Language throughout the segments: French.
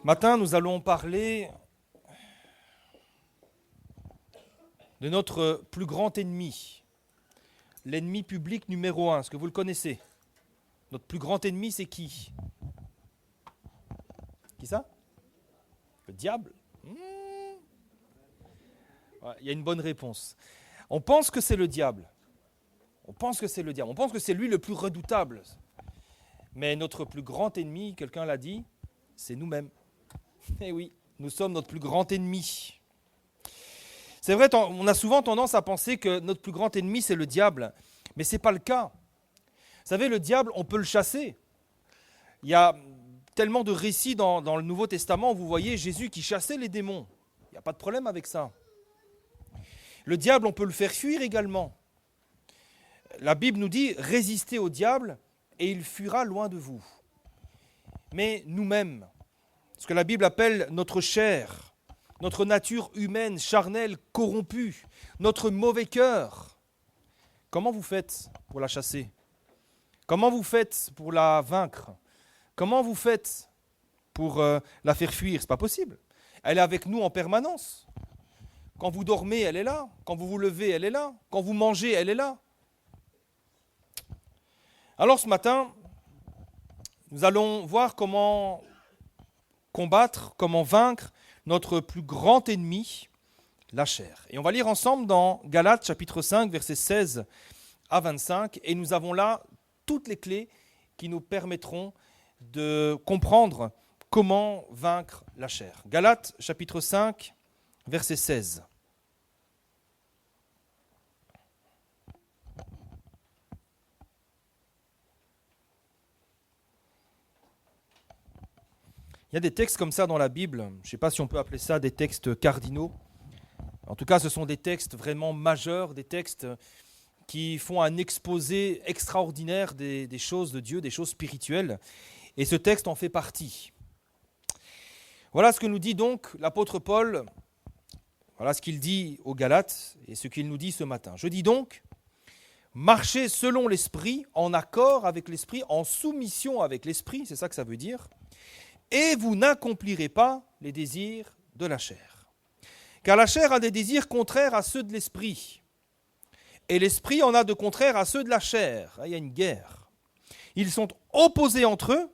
Ce matin, nous allons parler de notre plus grand ennemi, l'ennemi public numéro 1. Est-ce que vous le connaissez? Notre plus grand ennemi, c'est qui? Qui ça? Le diable? Ouais, il y a une bonne réponse. On pense que c'est le diable. On pense que c'est lui le plus redoutable. Mais notre plus grand ennemi, quelqu'un l'a dit, c'est nous-mêmes. Eh oui, nous sommes notre plus grand ennemi. C'est vrai, on a souvent tendance à penser que notre plus grand ennemi, c'est le diable. Mais ce n'est pas le cas. Vous savez, le diable, on peut le chasser. Il y a tellement de récits dans le Nouveau Testament où vous voyez Jésus qui chassait les démons. Il n'y a pas de problème avec ça. Le diable, on peut le faire fuir également. La Bible nous dit « Résistez au diable et il fuira loin de vous ». Mais nous-mêmes, ce que la Bible appelle notre chair, notre nature humaine, charnelle, corrompue, notre mauvais cœur, comment vous faites pour la chasser? Comment vous faites pour la vaincre? Comment vous faites pour la faire fuir? Ce n'est pas possible. Elle est avec nous en permanence. Quand vous dormez, elle est là. Quand vous vous levez, elle est là. Quand vous mangez, elle est là. Alors ce matin, nous allons voir comment combattre, comment vaincre notre plus grand ennemi, la chair. Et on va lire ensemble dans Galates chapitre 5, versets 16 à 25. Et nous avons là toutes les clés qui nous permettront de comprendre comment vaincre la chair. Galates chapitre 5, verset 16. Il y a des textes comme ça dans la Bible, je ne sais pas si on peut appeler ça des textes cardinaux. En tout cas, ce sont des textes vraiment majeurs, des textes qui font un exposé extraordinaire des choses de Dieu, des choses spirituelles. Et ce texte en fait partie. Voilà ce que nous dit donc l'apôtre Paul, voilà ce qu'il dit aux Galates et ce qu'il nous dit ce matin. Je dis donc, marchez selon l'esprit, en accord avec l'esprit, en soumission avec l'esprit, c'est ça que ça veut dire. Et vous n'accomplirez pas les désirs de la chair. Car la chair a des désirs contraires à ceux de l'esprit. Et l'esprit en a de contraires à ceux de la chair. Il y a une guerre. Ils sont opposés entre eux,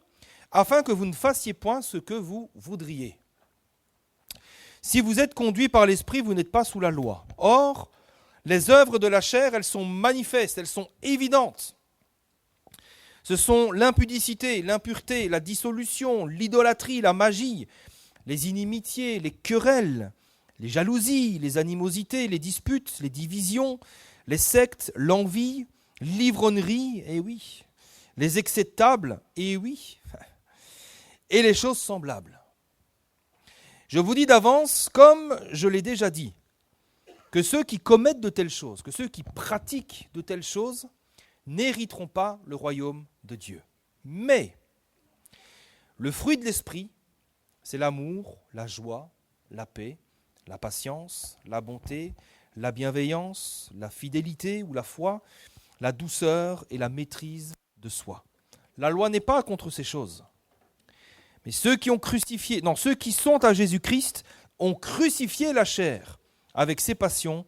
afin que vous ne fassiez point ce que vous voudriez. Si vous êtes conduits par l'esprit, vous n'êtes pas sous la loi. Or, les œuvres de la chair, elles sont manifestes, elles sont évidentes. Ce sont l'impudicité, l'impureté, la dissolution, l'idolâtrie, la magie, les inimitiés, les querelles, les jalousies, les animosités, les disputes, les divisions, les sectes, l'envie, l'ivrognerie, et oui, les excès de table, et oui, et les choses semblables. Je vous dis d'avance, comme je l'ai déjà dit, que ceux qui commettent de telles choses, que ceux qui pratiquent de telles choses, n'hériteront pas le royaume de Dieu. Mais le fruit de l'esprit, c'est l'amour, la joie, la paix, la patience, la bonté, la bienveillance, la fidélité ou la foi, la douceur et la maîtrise de soi. La loi n'est pas contre ces choses. Mais ceux qui sont à Jésus-Christ ont crucifié la chair avec ses passions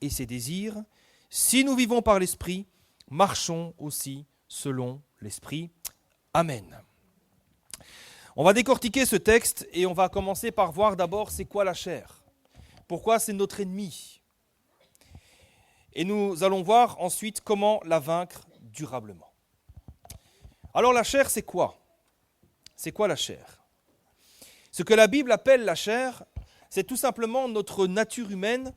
et ses désirs. Si nous vivons par l'esprit, marchons aussi selon l'esprit. Amen. On va décortiquer ce texte et on va commencer par voir d'abord c'est quoi la chair. Pourquoi c'est notre ennemi. Et nous allons voir ensuite comment la vaincre durablement. Alors la chair, c'est quoi? C'est quoi la chair? Ce que la Bible appelle la chair, c'est tout simplement notre nature humaine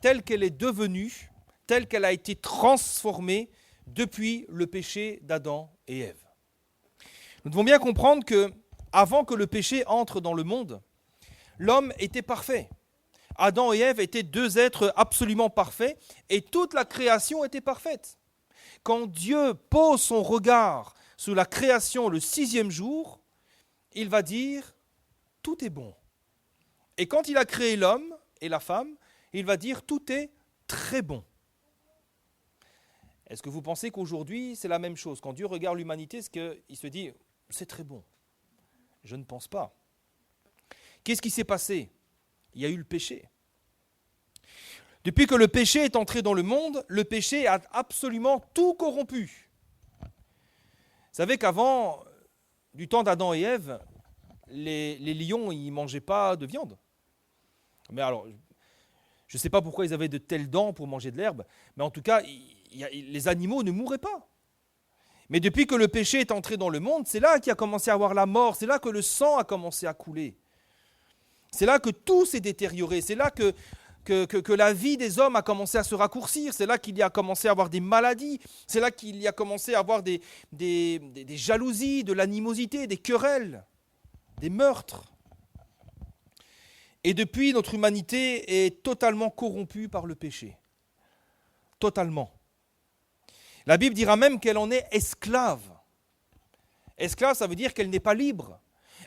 telle qu'elle est devenue, telle qu'elle a été transformée depuis le péché d'Adam et Ève. Nous devons bien comprendre que, avant que le péché entre dans le monde, l'homme était parfait. Adam et Ève étaient deux êtres absolument parfaits et toute la création était parfaite. Quand Dieu pose son regard sur la création le 6e jour, il va dire « tout est bon ». Et quand il a créé l'homme et la femme, il va dire « tout est très bon ». Est-ce que vous pensez qu'aujourd'hui, c'est la même chose? Quand Dieu regarde l'humanité, est-ce qu'il se dit « c'est très bon ». Je ne pense pas. Qu'est-ce qui s'est passé? Il y a eu le péché. Depuis que le péché est entré dans le monde, le péché a absolument tout corrompu. Vous savez qu'avant, du temps d'Adam et Ève, les lions, ils ne mangeaient pas de viande. Mais alors, je ne sais pas pourquoi ils avaient de telles dents pour manger de l'herbe, mais en tout cas, les animaux ne mouraient pas. Mais depuis que le péché est entré dans le monde, c'est là qu'il a commencé à avoir la mort, c'est là que le sang a commencé à couler. C'est là que tout s'est détérioré, c'est là que la vie des hommes a commencé à se raccourcir, c'est là qu'il y a commencé à avoir des maladies, c'est là qu'il y a commencé à avoir des jalousies, de l'animosité, des querelles, des meurtres. Et depuis, notre humanité est totalement corrompue par le péché. Totalement. La Bible dira même qu'elle en est esclave. Esclave, ça veut dire qu'elle n'est pas libre.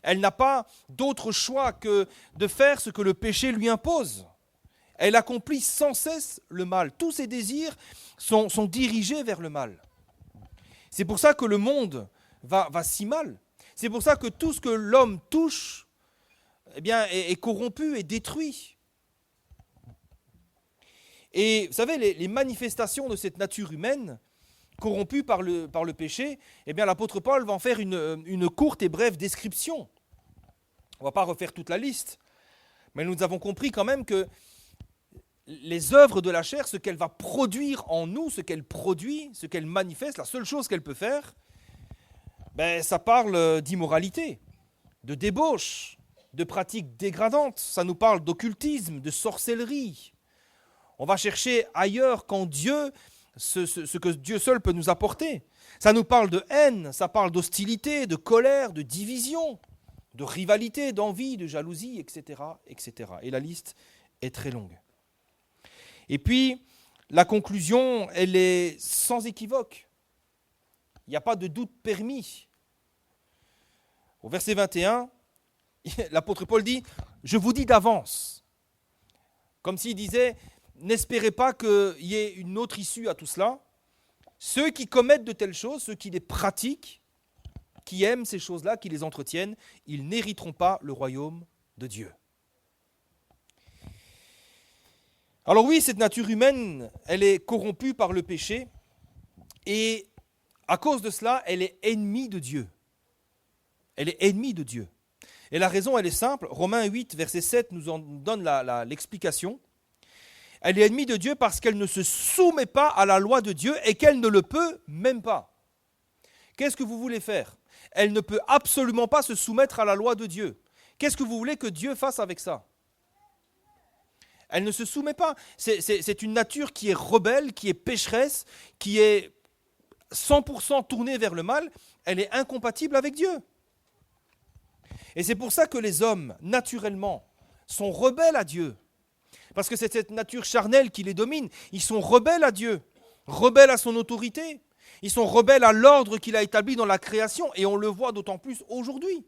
Elle n'a pas d'autre choix que de faire ce que le péché lui impose. Elle accomplit sans cesse le mal. Tous ses désirs sont dirigés vers le mal. C'est pour ça que le monde va si mal. C'est pour ça que tout ce que l'homme touche est corrompu et détruit. Et vous savez, les manifestations de cette nature humaine, corrompue par le péché, l'apôtre Paul va en faire une courte et brève description. On ne va pas refaire toute la liste, mais nous avons compris quand même que les œuvres de la chair, ce qu'elle va produire en nous, ce qu'elle produit, ce qu'elle manifeste, la seule chose qu'elle peut faire, ça parle d'immoralité, de débauche, de pratiques dégradantes, ça nous parle d'occultisme, de sorcellerie. On va chercher ailleurs qu'en Dieu ce que Dieu seul peut nous apporter. Ça nous parle de haine, ça parle d'hostilité, de colère, de division, de rivalité, d'envie, de jalousie, etc., etc. Et la liste est très longue. Et puis, la conclusion, elle est sans équivoque. Il n'y a pas de doute permis. Au verset 21, l'apôtre Paul dit « Je vous dis d'avance ». Comme s'il disait « N'espérez pas qu'il y ait une autre issue à tout cela. Ceux qui commettent de telles choses, ceux qui les pratiquent, qui aiment ces choses-là, qui les entretiennent, ils n'hériteront pas le royaume de Dieu. » Alors oui, cette nature humaine, elle est corrompue par le péché et à cause de cela, elle est ennemie de Dieu. Elle est ennemie de Dieu. Et la raison, elle est simple. Romains 8, verset 7 nous en donne l'explication. Elle est ennemie de Dieu parce qu'elle ne se soumet pas à la loi de Dieu et qu'elle ne le peut même pas. Qu'est-ce que vous voulez faire? Elle ne peut absolument pas se soumettre à la loi de Dieu. Qu'est-ce que vous voulez que Dieu fasse avec ça? Elle ne se soumet pas. C'est une nature qui est rebelle, qui est pécheresse, qui est 100% tournée vers le mal. Elle est incompatible avec Dieu. Et c'est pour ça que les hommes, naturellement, sont rebelles à Dieu. Parce que c'est cette nature charnelle qui les domine. Ils sont rebelles à Dieu, rebelles à son autorité. Ils sont rebelles à l'ordre qu'il a établi dans la création. Et on le voit d'autant plus aujourd'hui.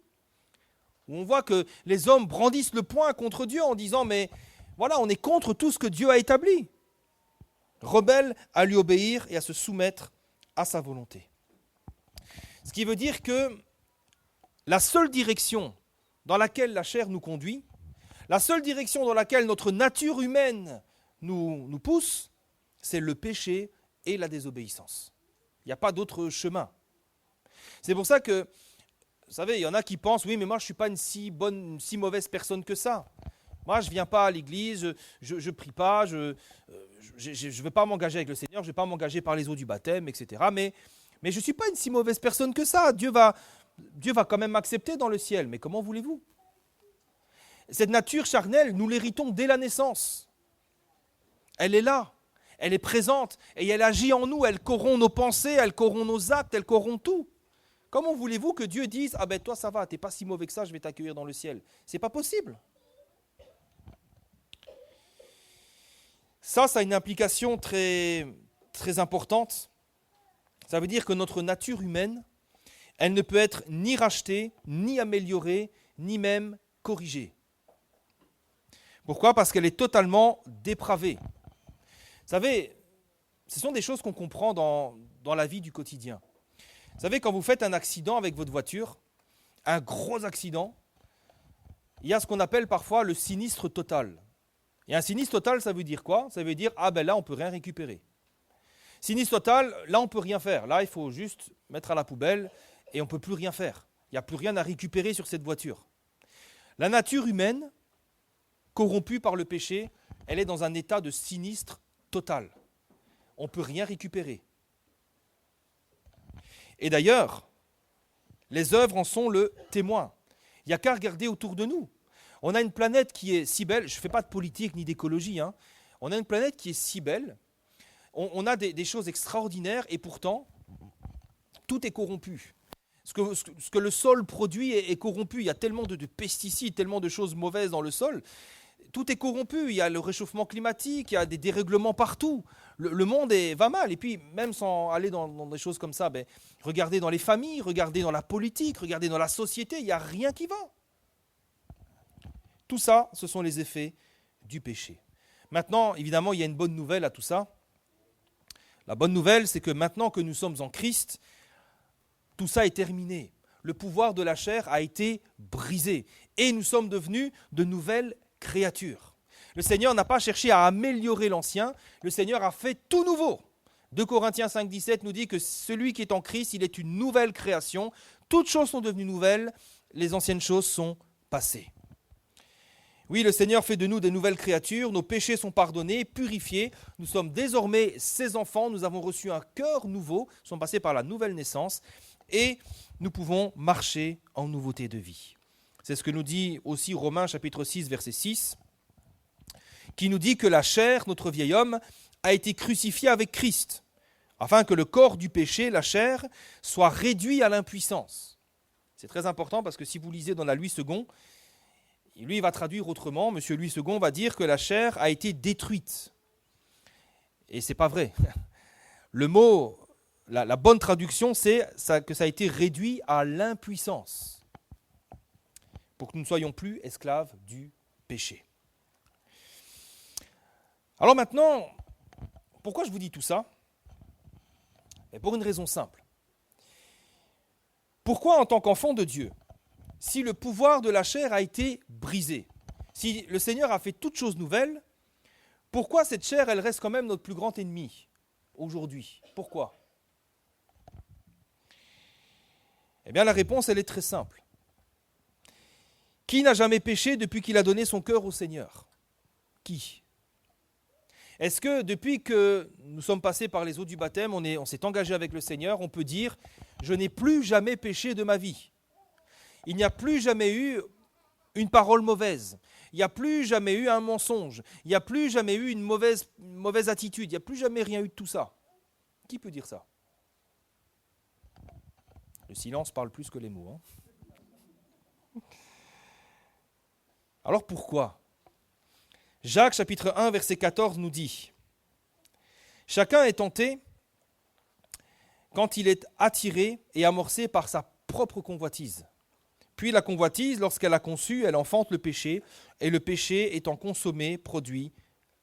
Où on voit que les hommes brandissent le poing contre Dieu en disant « mais voilà, on est contre tout ce que Dieu a établi. » Rebelles à lui obéir et à se soumettre à sa volonté. Ce qui veut dire que la seule direction dans laquelle la chair nous conduit, la seule direction dans laquelle notre nature humaine nous pousse, c'est le péché et la désobéissance. Il n'y a pas d'autre chemin. C'est pour ça que, vous savez, il y en a qui pensent, oui, mais moi je ne suis pas une si mauvaise personne que ça. Moi, je ne viens pas à l'église, je ne prie pas, je ne veux pas m'engager avec le Seigneur, je ne vais pas m'engager par les eaux du baptême, etc. Mais je ne suis pas une si mauvaise personne que ça. Dieu va quand même m'accepter dans le ciel. Mais comment voulez-vous? Cette nature charnelle, nous l'héritons dès la naissance. Elle est là, elle est présente et elle agit en nous, elle corrompt nos pensées, elle corrompt nos actes, elle corrompt tout. Comment voulez-vous que Dieu dise « Ah ben toi ça va, t'es pas si mauvais que ça, je vais t'accueillir dans le ciel ». C'est pas possible. Ça a une implication très, très importante. Ça veut dire que notre nature humaine, elle ne peut être ni rachetée, ni améliorée, ni même corrigée. Pourquoi? Parce qu'elle est totalement dépravée. Vous savez, ce sont des choses qu'on comprend dans la vie du quotidien. Vous savez, quand vous faites un accident avec votre voiture, un gros accident, il y a ce qu'on appelle parfois le sinistre total. Et un sinistre total, ça veut dire quoi? Ça veut dire, ah ben là, on ne peut rien récupérer. Sinistre total, là, on ne peut rien faire. Là, il faut juste mettre à la poubelle et on ne peut plus rien faire. Il n'y a plus rien à récupérer sur cette voiture. La nature humaine, corrompue par le péché, elle est dans un état de sinistre total. On ne peut rien récupérer. Et d'ailleurs, les œuvres en sont le témoin. Il n'y a qu'à regarder autour de nous. On a une planète qui est si belle, je ne fais pas de politique ni d'écologie, hein. On a une planète qui est si belle, on a des choses extraordinaires et pourtant, tout est corrompu. Ce que le sol produit est corrompu. Il y a tellement de pesticides, tellement de choses mauvaises dans le sol. Tout est corrompu. Il y a le réchauffement climatique, il y a des dérèglements partout. Le monde va mal. Et puis, même sans aller dans des choses comme ça, regardez dans les familles, regardez dans la politique, regardez dans la société, il n'y a rien qui va. Tout ça, ce sont les effets du péché. Maintenant, évidemment, il y a une bonne nouvelle à tout ça. La bonne nouvelle, c'est que maintenant que nous sommes en Christ, tout ça est terminé. Le pouvoir de la chair a été brisé et nous sommes devenus de nouvelles créatures. Le Seigneur n'a pas cherché à améliorer l'ancien, le Seigneur a fait tout nouveau. 2 Corinthiens 5, 17 nous dit que celui qui est en Christ, il est une nouvelle création. Toutes choses sont devenues nouvelles, les anciennes choses sont passées. Oui, le Seigneur fait de nous des nouvelles créatures, nos péchés sont pardonnés, purifiés, nous sommes désormais ses enfants, nous avons reçu un cœur nouveau, nous sommes passés par la nouvelle naissance et nous pouvons marcher en nouveauté de vie. C'est ce que nous dit aussi Romains chapitre 6, verset 6, qui nous dit que la chair, notre vieil homme, a été crucifiée avec Christ, afin que le corps du péché, la chair, soit réduit à l'impuissance. C'est très important parce que si vous lisez dans la Louis II, lui, il va traduire autrement. Monsieur Louis II va dire que la chair a été détruite. Et ce n'est pas vrai. Le mot, la bonne traduction, c'est que ça a été réduit à l'impuissance. Pour que nous ne soyons plus esclaves du péché. Alors maintenant, pourquoi je vous dis tout ça? Et pour une raison simple. Pourquoi en tant qu'enfant de Dieu, si le pouvoir de la chair a été brisé, si le Seigneur a fait toutes choses nouvelles, pourquoi cette chair, elle reste quand même notre plus grand ennemi aujourd'hui? Pourquoi? Eh bien, la réponse, elle est très simple. Qui n'a jamais péché depuis qu'il a donné son cœur au Seigneur? Qui? Est-ce que depuis que nous sommes passés par les eaux du baptême, on s'est engagé avec le Seigneur, on peut dire « Je n'ai plus jamais péché de ma vie ». Il n'y a plus jamais eu une parole mauvaise. Il n'y a plus jamais eu un mensonge. Il n'y a plus jamais eu une mauvaise attitude. Il n'y a plus jamais rien eu de tout ça. Qui peut dire ça? Le silence parle plus que les mots. Hein. Alors pourquoi? Jacques chapitre 1 verset 14 nous dit « Chacun est tenté quand il est attiré et amorcé par sa propre convoitise. Puis la convoitise, lorsqu'elle a conçu, elle enfante le péché, et le péché étant consommé, produit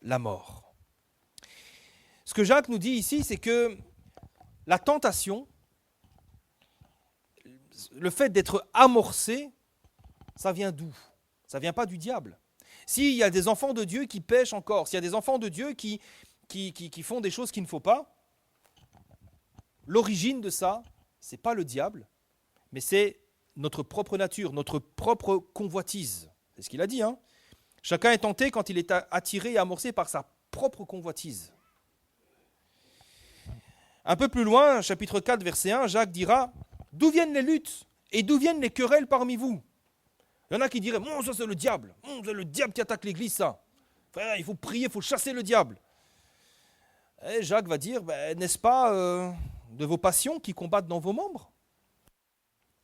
la mort. » Ce que Jacques nous dit ici, c'est que la tentation, le fait d'être amorcé, ça vient d'où? Ça ne vient pas du diable. S'il y a des enfants de Dieu qui pêchent encore, s'il y a des enfants de Dieu qui font des choses qu'il ne faut pas, l'origine de ça, ce n'est pas le diable, mais c'est notre propre nature, notre propre convoitise. C'est ce qu'il a dit. Hein. Chacun est tenté quand il est attiré et amorcé par sa propre convoitise. Un peu plus loin, chapitre 4, verset 1, Jacques dira « D'où viennent les luttes et d'où viennent les querelles parmi vous ?» Il y en a qui diraient « ça c'est le diable. C'est le diable qui attaque l'église, ça. Frère, il faut prier, il faut chasser le diable. » Et Jacques va dire « N'est-ce pas de vos passions qui combattent dans vos membres ?»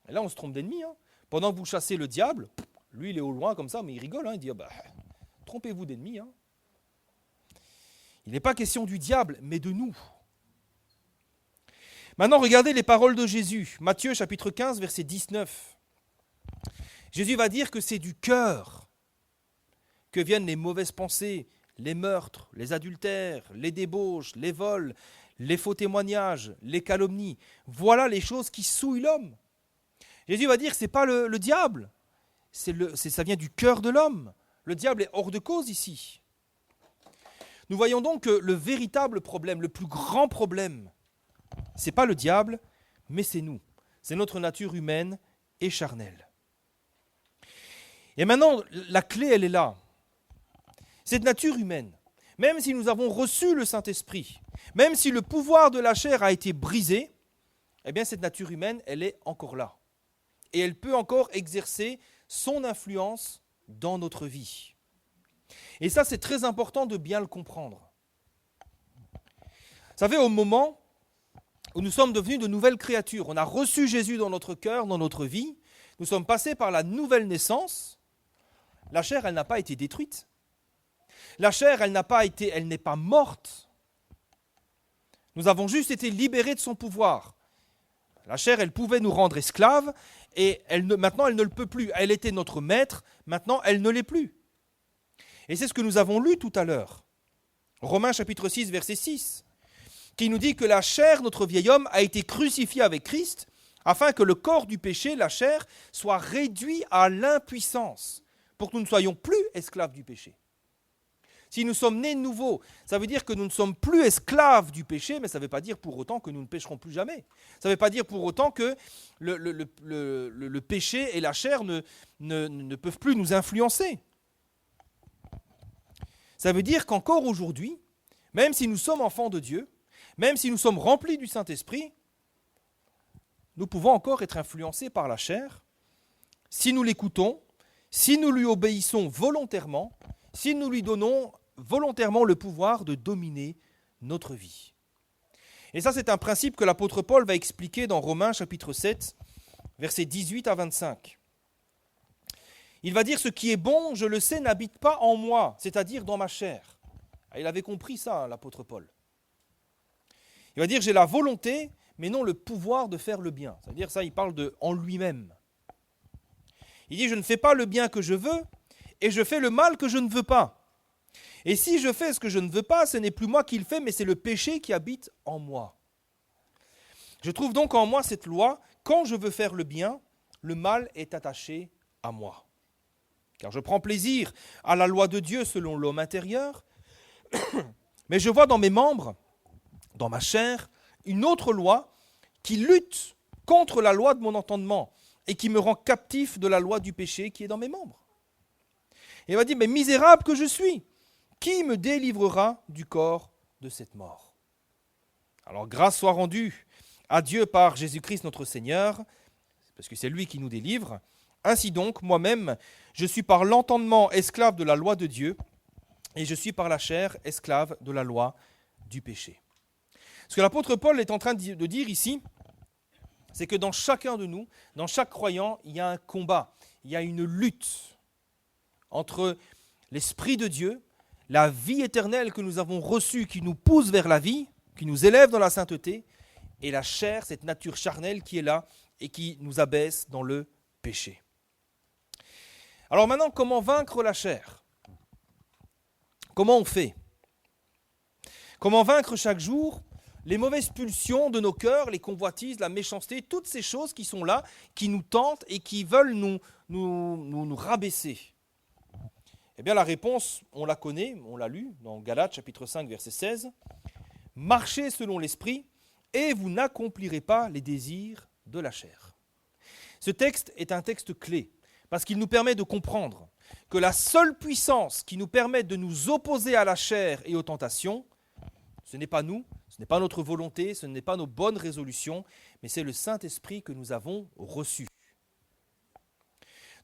Et là, on se trompe d'ennemi. Hein. Pendant que vous chassez le diable, lui, il est au loin comme ça, mais il rigole. Hein. Il dit trompez-vous d'ennemi. Hein. Il n'est pas question du diable, mais de nous. Maintenant, regardez les paroles de Jésus. Matthieu, chapitre 15, verset 19. Jésus va dire que c'est du cœur que viennent les mauvaises pensées, les meurtres, les adultères, les débauches, les vols, les faux témoignages, les calomnies. Voilà les choses qui souillent l'homme. Jésus va dire que ce n'est pas le diable, ça vient du cœur de l'homme. Le diable est hors de cause ici. Nous voyons donc que le véritable problème, le plus grand problème, ce n'est pas le diable, mais c'est nous. C'est notre nature humaine et charnelle. Et maintenant, la clé, elle est là. Cette nature humaine, même si nous avons reçu le Saint-Esprit, même si le pouvoir de la chair a été brisé, eh bien cette nature humaine, elle est encore là. Et elle peut encore exercer son influence dans notre vie. Et ça, c'est très important de bien le comprendre. Vous savez, au moment où nous sommes devenus de nouvelles créatures, on a reçu Jésus dans notre cœur, dans notre vie, nous sommes passés par la nouvelle naissance, la chair, elle n'a pas été détruite. La chair, elle n'est pas morte. Nous avons juste été libérés de son pouvoir. La chair, elle pouvait nous rendre esclaves, et maintenant, elle ne le peut plus. Elle était notre maître, maintenant, elle ne l'est plus. Et c'est ce que nous avons lu tout à l'heure. Romains chapitre 6, verset 6, qui nous dit que la chair, notre vieil homme, a été crucifiée avec Christ, afin que le corps du péché, la chair, soit réduit à l'impuissance, pour que nous ne soyons plus esclaves du péché. Si nous sommes nés de nouveau, ça veut dire que nous ne sommes plus esclaves du péché, mais ça ne veut pas dire pour autant que nous ne pécherons plus jamais. Ça ne veut pas dire pour autant que le péché et la chair ne peuvent plus nous influencer. Ça veut dire qu'encore aujourd'hui, même si nous sommes enfants de Dieu, même si nous sommes remplis du Saint-Esprit, nous pouvons encore être influencés par la chair si nous l'écoutons, si nous lui obéissons volontairement, si nous lui donnons volontairement le pouvoir de dominer notre vie. Et ça, c'est un principe que l'apôtre Paul va expliquer dans Romains chapitre 7, versets 18 à 25. Il va dire « Ce qui est bon, je le sais, n'habite pas en moi, c'est-à-dire dans ma chair. » Il avait compris ça, l'apôtre Paul. Il va dire « J'ai la volonté, mais non le pouvoir de faire le bien. » C'est-à-dire ça, il parle de « en lui-même ». Il dit « Je ne fais pas le bien que je veux, et je fais le mal que je ne veux pas. Et si je fais ce que je ne veux pas, ce n'est plus moi qui le fais, mais c'est le péché qui habite en moi. Je trouve donc en moi cette loi, quand je veux faire le bien, le mal est attaché à moi. Car je prends plaisir à la loi de Dieu selon l'homme intérieur, mais je vois dans mes membres, dans ma chair, une autre loi qui lutte contre la loi de mon entendement et qui me rend captif de la loi du péché qui est dans mes membres. Et il va dire, mais misérable que je suis, qui me délivrera du corps de cette mort? Alors grâce soit rendue à Dieu par Jésus-Christ notre Seigneur, parce que c'est lui qui nous délivre. Ainsi donc, moi-même, je suis par l'entendement esclave de la loi de Dieu, et je suis par la chair esclave de la loi du péché. Ce que l'apôtre Paul est en train de dire ici, c'est que dans chacun de nous, dans chaque croyant, il y a un combat, il y a une lutte entre l'Esprit de Dieu, la vie éternelle que nous avons reçue, qui nous pousse vers la vie, qui nous élève dans la sainteté, et la chair, cette nature charnelle qui est là et qui nous abaisse dans le péché. Alors maintenant, comment vaincre la chair? Comment on fait? Comment vaincre chaque jour les mauvaises pulsions de nos cœurs, les convoitises, la méchanceté, toutes ces choses qui sont là, qui nous tentent et qui veulent nous rabaisser? Eh bien la réponse, on la connaît, on l'a lu dans Galates chapitre 5 verset 16. « Marchez selon l'esprit et vous n'accomplirez pas les désirs de la chair. » Ce texte est un texte clé parce qu'il nous permet de comprendre que la seule puissance qui nous permet de nous opposer à la chair et aux tentations, ce n'est pas nous, ce n'est pas notre volonté, ce n'est pas nos bonnes résolutions, mais c'est le Saint-Esprit que nous avons reçu.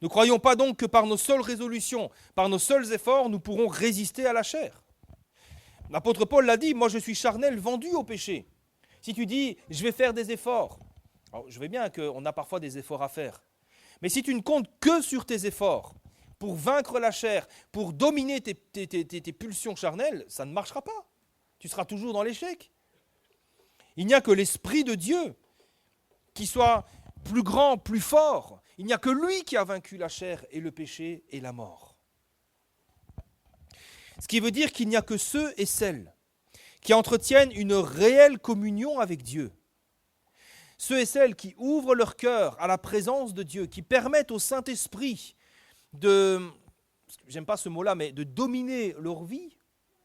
Ne croyons pas donc que par nos seules résolutions, par nos seuls efforts, nous pourrons résister à la chair. L'apôtre Paul l'a dit, moi je suis charnel, vendu au péché. Si tu dis, je vais faire des efforts, alors je veux bien qu'on a parfois des efforts à faire, mais si tu ne comptes que sur tes efforts pour vaincre la chair, pour dominer tes pulsions charnelles, ça ne marchera pas. Tu seras toujours dans l'échec. Il n'y a que l'Esprit de Dieu qui soit plus grand, plus fort. Il n'y a que lui qui a vaincu la chair et le péché et la mort. Ce qui veut dire qu'il n'y a que ceux et celles qui entretiennent une réelle communion avec Dieu. Ceux et celles qui ouvrent leur cœur à la présence de Dieu, qui permettent au Saint-Esprit j'aime pas ce mot-là, mais de dominer leur vie,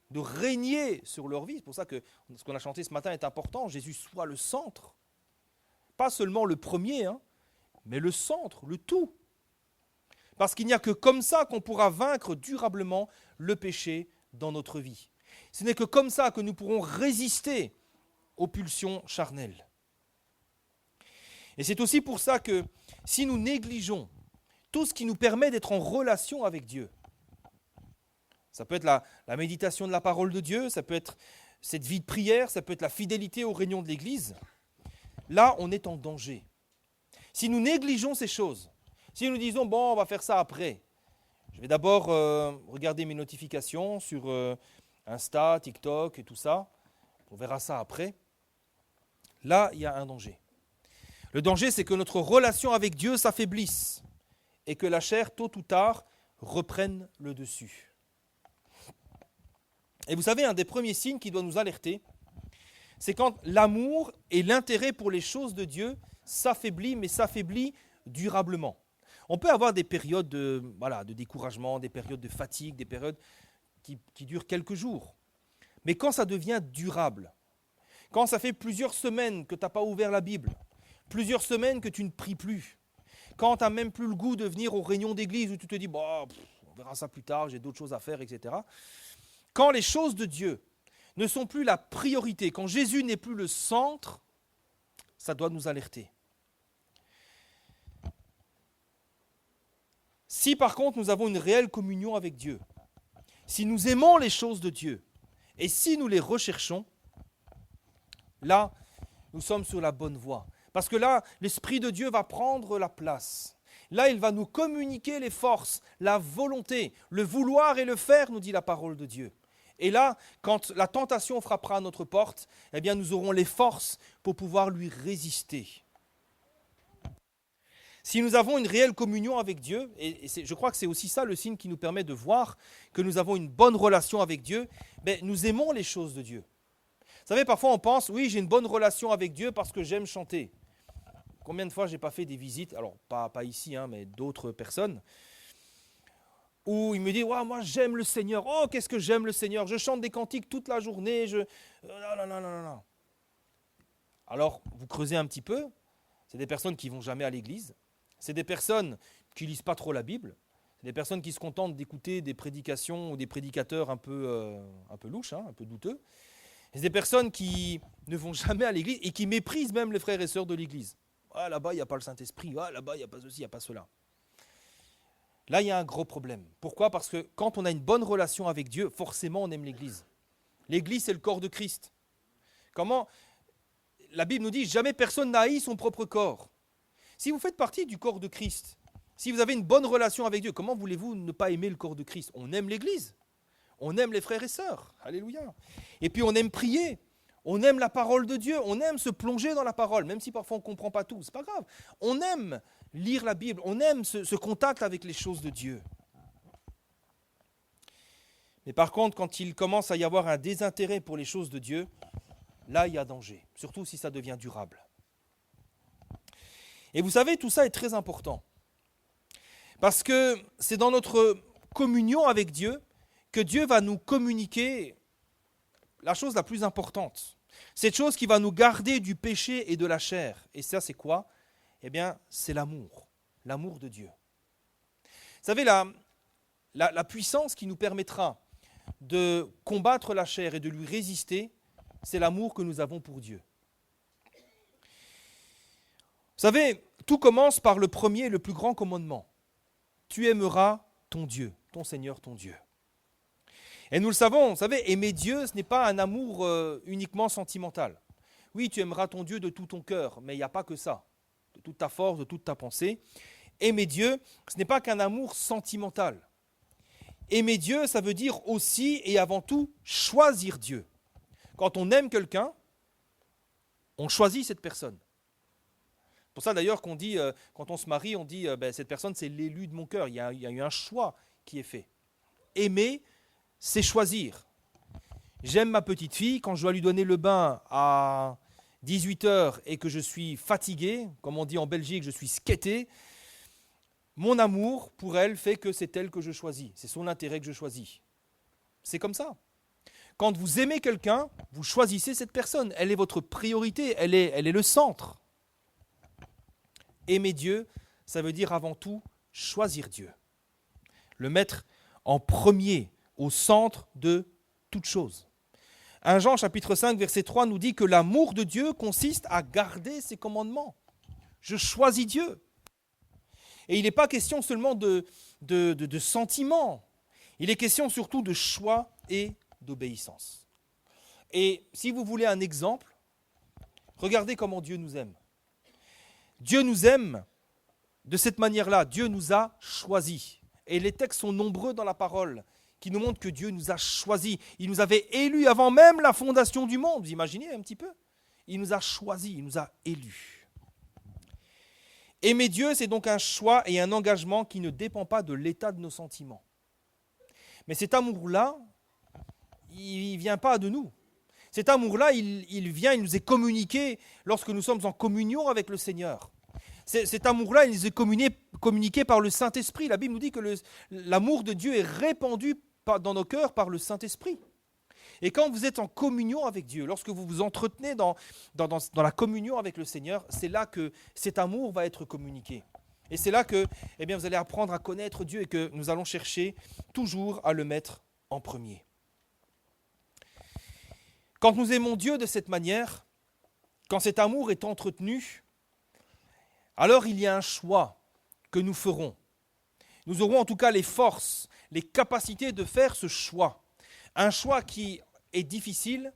de régner sur leur vie. C'est pour ça que ce qu'on a chanté ce matin est important. Jésus soit le centre. Pas seulement le premier, mais le centre, le tout. Parce qu'il n'y a que comme ça qu'on pourra vaincre durablement le péché dans notre vie. Ce n'est que comme ça que nous pourrons résister aux pulsions charnelles. Et c'est aussi pour ça que si nous négligeons tout ce qui nous permet d'être en relation avec Dieu, ça peut être la méditation de la parole de Dieu, ça peut être cette vie de prière, ça peut être la fidélité aux réunions de l'Église, là on est en danger. Si nous négligeons ces choses, si nous disons, bon, on va faire ça après, je vais d'abord regarder mes notifications sur Insta, TikTok et tout ça, on verra ça après, là il y a un danger. Le danger, c'est que notre relation avec Dieu s'affaiblisse et que la chair, tôt ou tard, reprenne le dessus. Et vous savez, un des premiers signes qui doit nous alerter, c'est quand l'amour et l'intérêt pour les choses de Dieu s'affaiblit, mais s'affaiblit durablement. On peut avoir des périodes de découragement, des périodes de fatigue, des périodes qui durent quelques jours. Mais quand ça devient durable, quand ça fait plusieurs semaines que tu n'as pas ouvert la Bible, plusieurs semaines que tu ne pries plus, quand tu n'as même plus le goût de venir aux réunions d'église où tu te dis, on verra ça plus tard, j'ai d'autres choses à faire, etc. Quand les choses de Dieu ne sont plus la priorité, quand Jésus n'est plus le centre, ça doit nous alerter. Si par contre nous avons une réelle communion avec Dieu, si nous aimons les choses de Dieu et si nous les recherchons, là, nous sommes sur la bonne voie. Parce que là, l'Esprit de Dieu va prendre la place. Là, il va nous communiquer les forces, la volonté, le vouloir et le faire, nous dit la parole de Dieu. Et là, quand la tentation frappera à notre porte, eh bien, nous aurons les forces pour pouvoir lui résister. Si nous avons une réelle communion avec Dieu, et je crois que c'est aussi ça le signe qui nous permet de voir que nous avons une bonne relation avec Dieu, nous aimons les choses de Dieu. Vous savez, parfois on pense, oui, j'ai une bonne relation avec Dieu parce que j'aime chanter. Combien de fois j'ai pas fait des visites, alors pas ici, mais d'autres personnes, où il me dit, ouais, moi j'aime le Seigneur, oh qu'est-ce que j'aime le Seigneur, je chante des cantiques toute la journée, non. Alors vous creusez un petit peu, c'est des personnes qui vont jamais à l'église, c'est des personnes qui lisent pas trop la Bible, c'est des personnes qui se contentent d'écouter des prédications ou des prédicateurs un peu louches, un peu douteux. C'est des personnes qui ne vont jamais à l'église et qui méprisent même les frères et sœurs de l'église. Ah, là-bas, il n'y a pas le Saint-Esprit. Ah, là-bas, il n'y a pas ceci, il n'y a pas cela. Là, il y a un gros problème. Pourquoi ? Parce que quand on a une bonne relation avec Dieu, forcément, on aime l'église. L'église, c'est le corps de Christ. Comment ? La Bible nous dit, jamais personne n'a haï son propre corps. Si vous faites partie du corps de Christ, si vous avez une bonne relation avec Dieu, comment voulez-vous ne pas aimer le corps de Christ ? On aime l'église. On aime les frères et sœurs. Alléluia. Et puis on aime prier. On aime la parole de Dieu. On aime se plonger dans la parole, même si parfois on ne comprend pas tout. Ce n'est pas grave. On aime lire la Bible. On aime ce contact avec les choses de Dieu. Mais par contre, quand il commence à y avoir un désintérêt pour les choses de Dieu, là, il y a danger. Surtout si ça devient durable. Et vous savez, tout ça est très important. Parce que c'est dans notre communion avec Dieu que Dieu va nous communiquer la chose la plus importante. Cette chose qui va nous garder du péché et de la chair. Et ça, c'est quoi ? Eh bien, c'est l'amour. L'amour de Dieu. Vous savez, la puissance qui nous permettra de combattre la chair et de lui résister, c'est l'amour que nous avons pour Dieu. Vous savez, tout commence par le premier et le plus grand commandement. Tu aimeras ton Dieu, ton Seigneur, ton Dieu. Et nous le savons, vous savez, aimer Dieu, ce n'est pas un amour uniquement sentimental. Oui, tu aimeras ton Dieu de tout ton cœur, mais il n'y a pas que ça, de toute ta force, de toute ta pensée. Aimer Dieu, ce n'est pas qu'un amour sentimental. Aimer Dieu, ça veut dire aussi et avant tout choisir Dieu. Quand on aime quelqu'un, on choisit cette personne. C'est pour ça d'ailleurs qu'on dit, quand on se marie, on dit cette personne c'est l'élu de mon cœur. Il y a eu un choix qui est fait. Aimer, c'est choisir. J'aime ma petite fille, quand je dois lui donner le bain à 18h et que je suis fatigué, comme on dit en Belgique, je suis sketé, mon amour pour elle fait que c'est elle que je choisis. C'est son intérêt que je choisis. C'est comme ça. Quand vous aimez quelqu'un, vous choisissez cette personne. Elle est votre priorité, elle est le centre. Aimer Dieu, ça veut dire avant tout choisir Dieu. Le mettre en premier, au centre de toute chose. 1 Jean chapitre 5 verset 3 nous dit que l'amour de Dieu consiste à garder ses commandements. Je choisis Dieu. Et il n'est pas question seulement de sentiments. Il est question surtout de choix et d'obéissance. Et si vous voulez un exemple, regardez comment Dieu nous aime. Dieu nous aime de cette manière-là. Dieu nous a choisis. Et les textes sont nombreux dans la parole qui nous montrent que Dieu nous a choisis. Il nous avait élus avant même la fondation du monde. Vous imaginez un petit peu ? Il nous a choisis, il nous a élus. Aimer Dieu, c'est donc un choix et un engagement qui ne dépend pas de l'état de nos sentiments. Mais cet amour-là, il ne vient pas de nous. Cet amour-là, il vient, il nous est communiqué lorsque nous sommes en communion avec le Seigneur. Cet amour-là, il nous est communiqué par le Saint-Esprit. La Bible nous dit que l'amour de Dieu est répandu dans nos cœurs par le Saint-Esprit. Et quand vous êtes en communion avec Dieu, lorsque vous vous entretenez dans la communion avec le Seigneur, c'est là que cet amour va être communiqué. Et c'est là que vous allez apprendre à connaître Dieu et que nous allons chercher toujours à le mettre en premier. Quand nous aimons Dieu de cette manière, quand cet amour est entretenu, alors il y a un choix que nous ferons. Nous aurons en tout cas les forces, les capacités de faire ce choix. Un choix qui est difficile,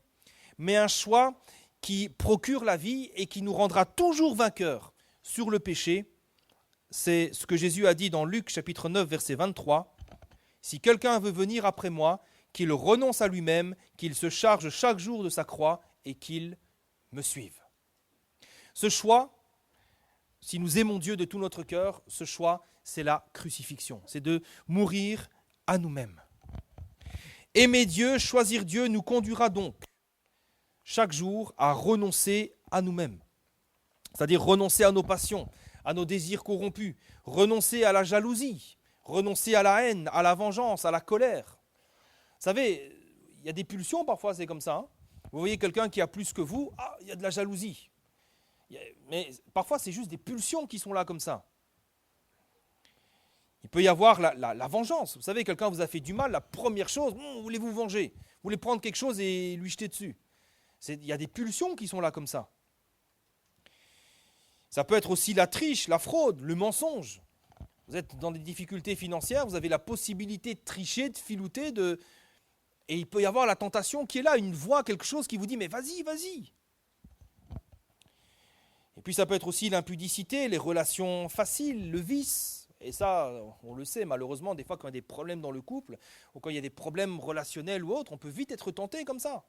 mais un choix qui procure la vie et qui nous rendra toujours vainqueurs sur le péché. C'est ce que Jésus a dit dans Luc chapitre 9, verset 23. « Si quelqu'un veut venir après moi, qu'il renonce à lui-même, qu'il se charge chaque jour de sa croix et qu'il me suive. » Ce choix, si nous aimons Dieu de tout notre cœur, ce choix, c'est la crucifixion. C'est de mourir à nous-mêmes. Aimer Dieu, choisir Dieu nous conduira donc chaque jour à renoncer à nous-mêmes. C'est-à-dire renoncer à nos passions, à nos désirs corrompus, renoncer à la jalousie, renoncer à la haine, à la vengeance, à la colère. Vous savez, il y a des pulsions parfois, c'est comme ça. Hein. Vous voyez quelqu'un qui a plus que vous, il y a de la jalousie. Mais parfois, c'est juste des pulsions qui sont là comme ça. Il peut y avoir la vengeance. Vous savez, quelqu'un vous a fait du mal, la première chose, vous voulez vous venger. Vous voulez prendre quelque chose et lui jeter dessus. Il y a des pulsions qui sont là comme ça. Ça peut être aussi la triche, la fraude, le mensonge. Vous êtes dans des difficultés financières, vous avez la possibilité de tricher, de filouter, et il peut y avoir la tentation qui est là, une voix, quelque chose qui vous dit « mais vas-y, vas-y ». Et puis ça peut être aussi l'impudicité, les relations faciles, le vice. Et ça, on le sait, malheureusement, des fois quand il y a des problèmes dans le couple, ou quand il y a des problèmes relationnels ou autres, on peut vite être tenté comme ça.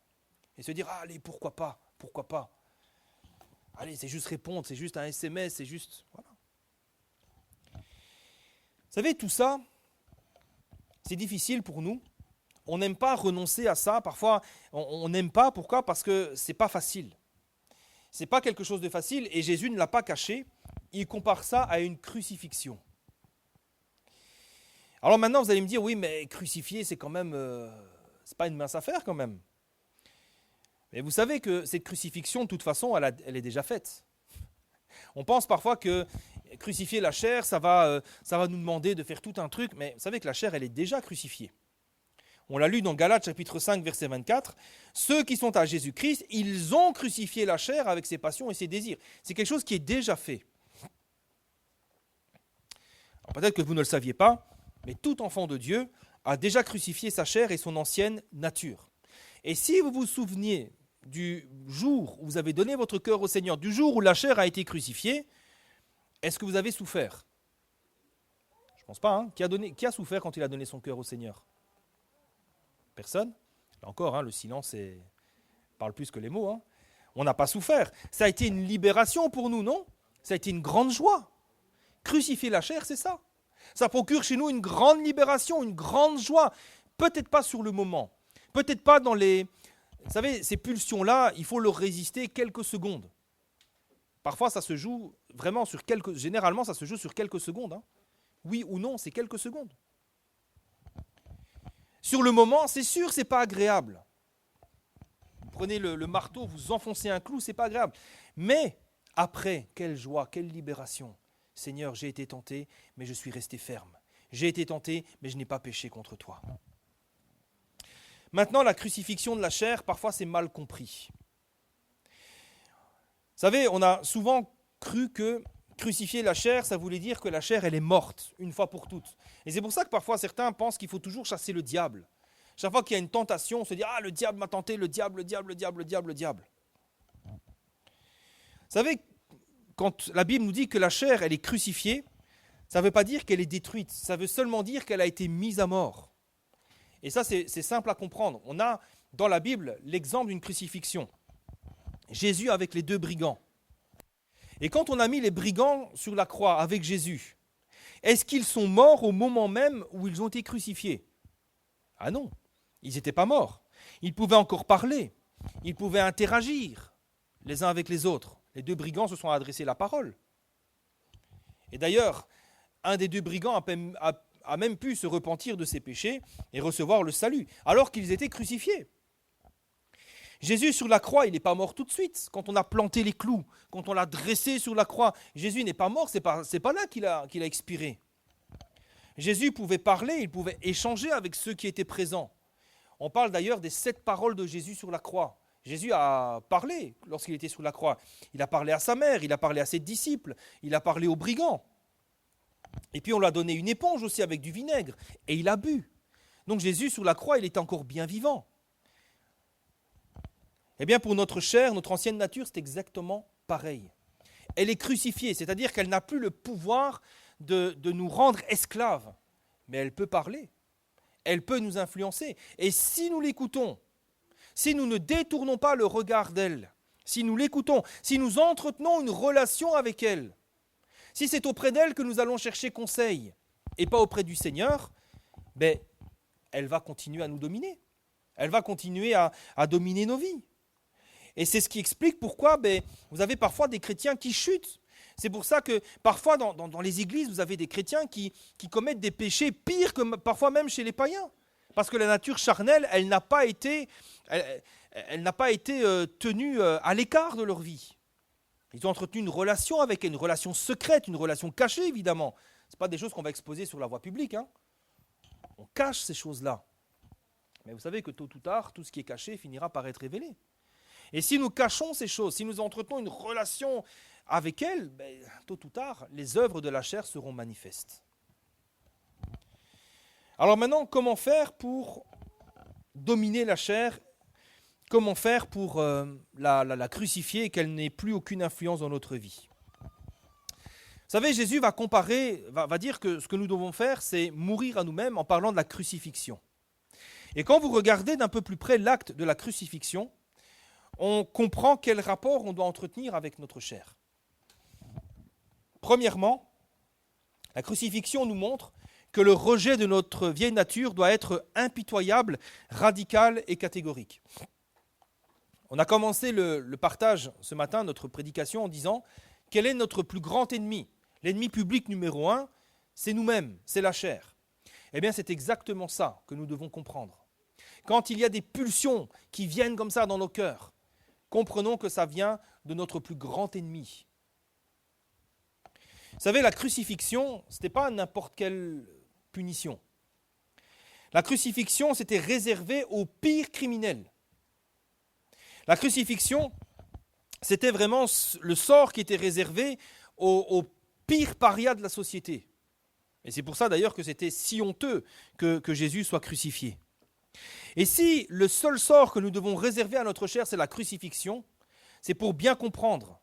Et se dire « allez, pourquoi pas, pourquoi pas ». Allez, c'est juste répondre, c'est juste un SMS, c'est juste... Voilà. Vous savez, tout ça, c'est difficile pour nous. On n'aime pas renoncer à ça. Parfois, on n'aime pas. Pourquoi ? Parce que ce n'est pas facile. Ce n'est pas quelque chose de facile et Jésus ne l'a pas caché. Il compare ça à une crucifixion. Alors maintenant, vous allez me dire, oui, mais crucifier, c'est quand même... c'est pas une mince affaire quand même. Mais vous savez que cette crucifixion, de toute façon, elle est déjà faite. On pense parfois que crucifier la chair, ça va nous demander de faire tout un truc, mais vous savez que la chair, elle est déjà crucifiée. On l'a lu dans Galates chapitre 5, verset 24. Ceux qui sont à Jésus-Christ, ils ont crucifié la chair avec ses passions et ses désirs. C'est quelque chose qui est déjà fait. Alors peut-être que vous ne le saviez pas, mais tout enfant de Dieu a déjà crucifié sa chair et son ancienne nature. Et si vous vous souveniez du jour où vous avez donné votre cœur au Seigneur, du jour où la chair a été crucifiée, est-ce que vous avez souffert ? Je ne pense pas. Hein. Qui a souffert quand il a donné son cœur au Seigneur ? Personne. Là encore, le silence parle plus que les mots. Hein. On n'a pas souffert. Ça a été une libération pour nous, non ? Ça a été une grande joie. Crucifier la chair, c'est ça. Ça procure chez nous une grande libération, une grande joie. Peut-être pas sur le moment. Peut-être pas dans les... Vous savez, ces pulsions-là, il faut leur résister quelques secondes. Parfois, ça se joue vraiment sur généralement, ça se joue sur quelques secondes. Hein. Oui ou non, c'est quelques secondes. Sur le moment, c'est sûr, c'est pas agréable. Vous prenez le marteau, vous enfoncez un clou, c'est pas agréable. Mais après, quelle joie, quelle libération. Seigneur, j'ai été tenté, mais je suis resté ferme. J'ai été tenté, mais je n'ai pas péché contre toi. Maintenant, la crucifixion de la chair, parfois c'est mal compris. Vous savez, on a souvent cru que crucifier la chair, ça voulait dire que la chair, elle est morte, une fois pour toutes. Et c'est pour ça que parfois certains pensent qu'il faut toujours chasser le diable. Chaque fois qu'il y a une tentation, on se dit « Ah, le diable m'a tenté, le diable, le diable, le diable, le diable, le diable. » Vous savez, quand la Bible nous dit que la chair, elle est crucifiée, ça ne veut pas dire qu'elle est détruite, ça veut seulement dire qu'elle a été mise à mort. Et ça, c'est simple à comprendre. On a dans la Bible l'exemple d'une crucifixion. Jésus avec les 2 brigands. Et quand on a mis les brigands sur la croix avec Jésus, est-ce qu'ils sont morts au moment même où ils ont été crucifiés? Ah non, ils n'étaient pas morts. Ils pouvaient encore parler, ils pouvaient interagir les uns avec les autres. Les 2 brigands se sont adressés la parole. Et d'ailleurs, un des 2 brigands a même pu se repentir de ses péchés et recevoir le salut, alors qu'ils étaient crucifiés. Jésus sur la croix, il n'est pas mort tout de suite. Quand on a planté les clous, quand on l'a dressé sur la croix, Jésus n'est pas mort, c'est pas là qu'il a expiré. Jésus pouvait parler, il pouvait échanger avec ceux qui étaient présents. On parle d'ailleurs des 7 paroles de Jésus sur la croix. Jésus a parlé lorsqu'il était sur la croix. Il a parlé à sa mère, il a parlé à ses disciples, il a parlé aux brigands. Et puis on lui a donné une éponge aussi avec du vinaigre, et il a bu. Donc Jésus sur la croix, il était encore bien vivant. Eh bien pour notre chair, notre ancienne nature, c'est exactement pareil. Elle est crucifiée, c'est-à-dire qu'elle n'a plus le pouvoir de nous rendre esclaves. Mais elle peut parler, elle peut nous influencer. Et si nous l'écoutons, si nous ne détournons pas le regard d'elle, si nous l'écoutons, si nous entretenons une relation avec elle, si c'est auprès d'elle que nous allons chercher conseil et pas auprès du Seigneur, ben, elle va continuer à nous dominer. Elle va continuer à dominer nos vies. Et c'est ce qui explique pourquoi vous avez parfois des chrétiens qui chutent. C'est pour ça que parfois dans les églises, vous avez des chrétiens qui commettent des péchés pires que parfois même chez les païens. Parce que la nature charnelle, elle n'a pas été tenue à l'écart de leur vie. Ils ont entretenu une relation avec elle, une relation secrète, une relation cachée évidemment. Ce n'est pas des choses qu'on va exposer sur la voie publique. On cache ces choses-là. Mais vous savez que tôt ou tard, tout ce qui est caché finira par être révélé. Et si nous cachons ces choses, si nous entretenons une relation avec elle, tôt ou tard, les œuvres de la chair seront manifestes. Alors maintenant, comment faire pour dominer la chair? Comment faire pour la crucifier et qu'elle n'ait plus aucune influence dans notre vie? Vous savez, Jésus va dire que ce que nous devons faire, c'est mourir à nous-mêmes en parlant de la crucifixion. Et quand vous regardez d'un peu plus près l'acte de la crucifixion, on comprend quel rapport on doit entretenir avec notre chair. Premièrement, la crucifixion nous montre que le rejet de notre vieille nature doit être impitoyable, radical et catégorique. On a commencé le partage ce matin, notre prédication, en disant quel est notre plus grand ennemi? L'ennemi public numéro 1, c'est nous-mêmes, c'est la chair. Eh bien, c'est exactement ça que nous devons comprendre. Quand il y a des pulsions qui viennent comme ça dans nos cœurs, comprenons que ça vient de notre plus grand ennemi. Vous savez, la crucifixion, ce n'était pas n'importe quelle punition. La crucifixion, c'était réservé aux pires criminels. La crucifixion, c'était vraiment le sort qui était réservé aux pires parias de la société. Et c'est pour ça d'ailleurs que c'était si honteux que Jésus soit crucifié. Et si le seul sort que nous devons réserver à notre chair, c'est la crucifixion, c'est pour bien comprendre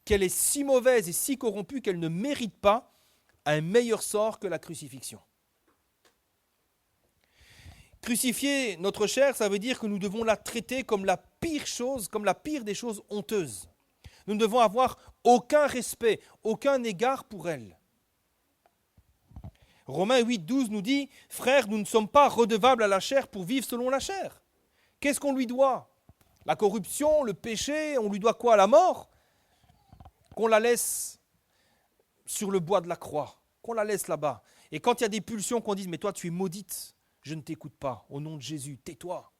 qu'elle est si mauvaise et si corrompue qu'elle ne mérite pas un meilleur sort que la crucifixion. Crucifier notre chair, ça veut dire que nous devons la traiter comme la pire chose, comme la pire des choses honteuses. Nous ne devons avoir aucun respect, aucun égard pour elle. Romains 8, 12 nous dit « Frères, nous ne sommes pas redevables à la chair pour vivre selon la chair. » Qu'est-ce qu'on lui doit? La corruption, le péché, on lui doit quoi? La mort? Qu'on la laisse sur le bois de la croix, qu'on la laisse là-bas. Et quand il y a des pulsions qu'on dise, mais toi tu es maudite, je ne t'écoute pas, au nom de Jésus, tais-toi.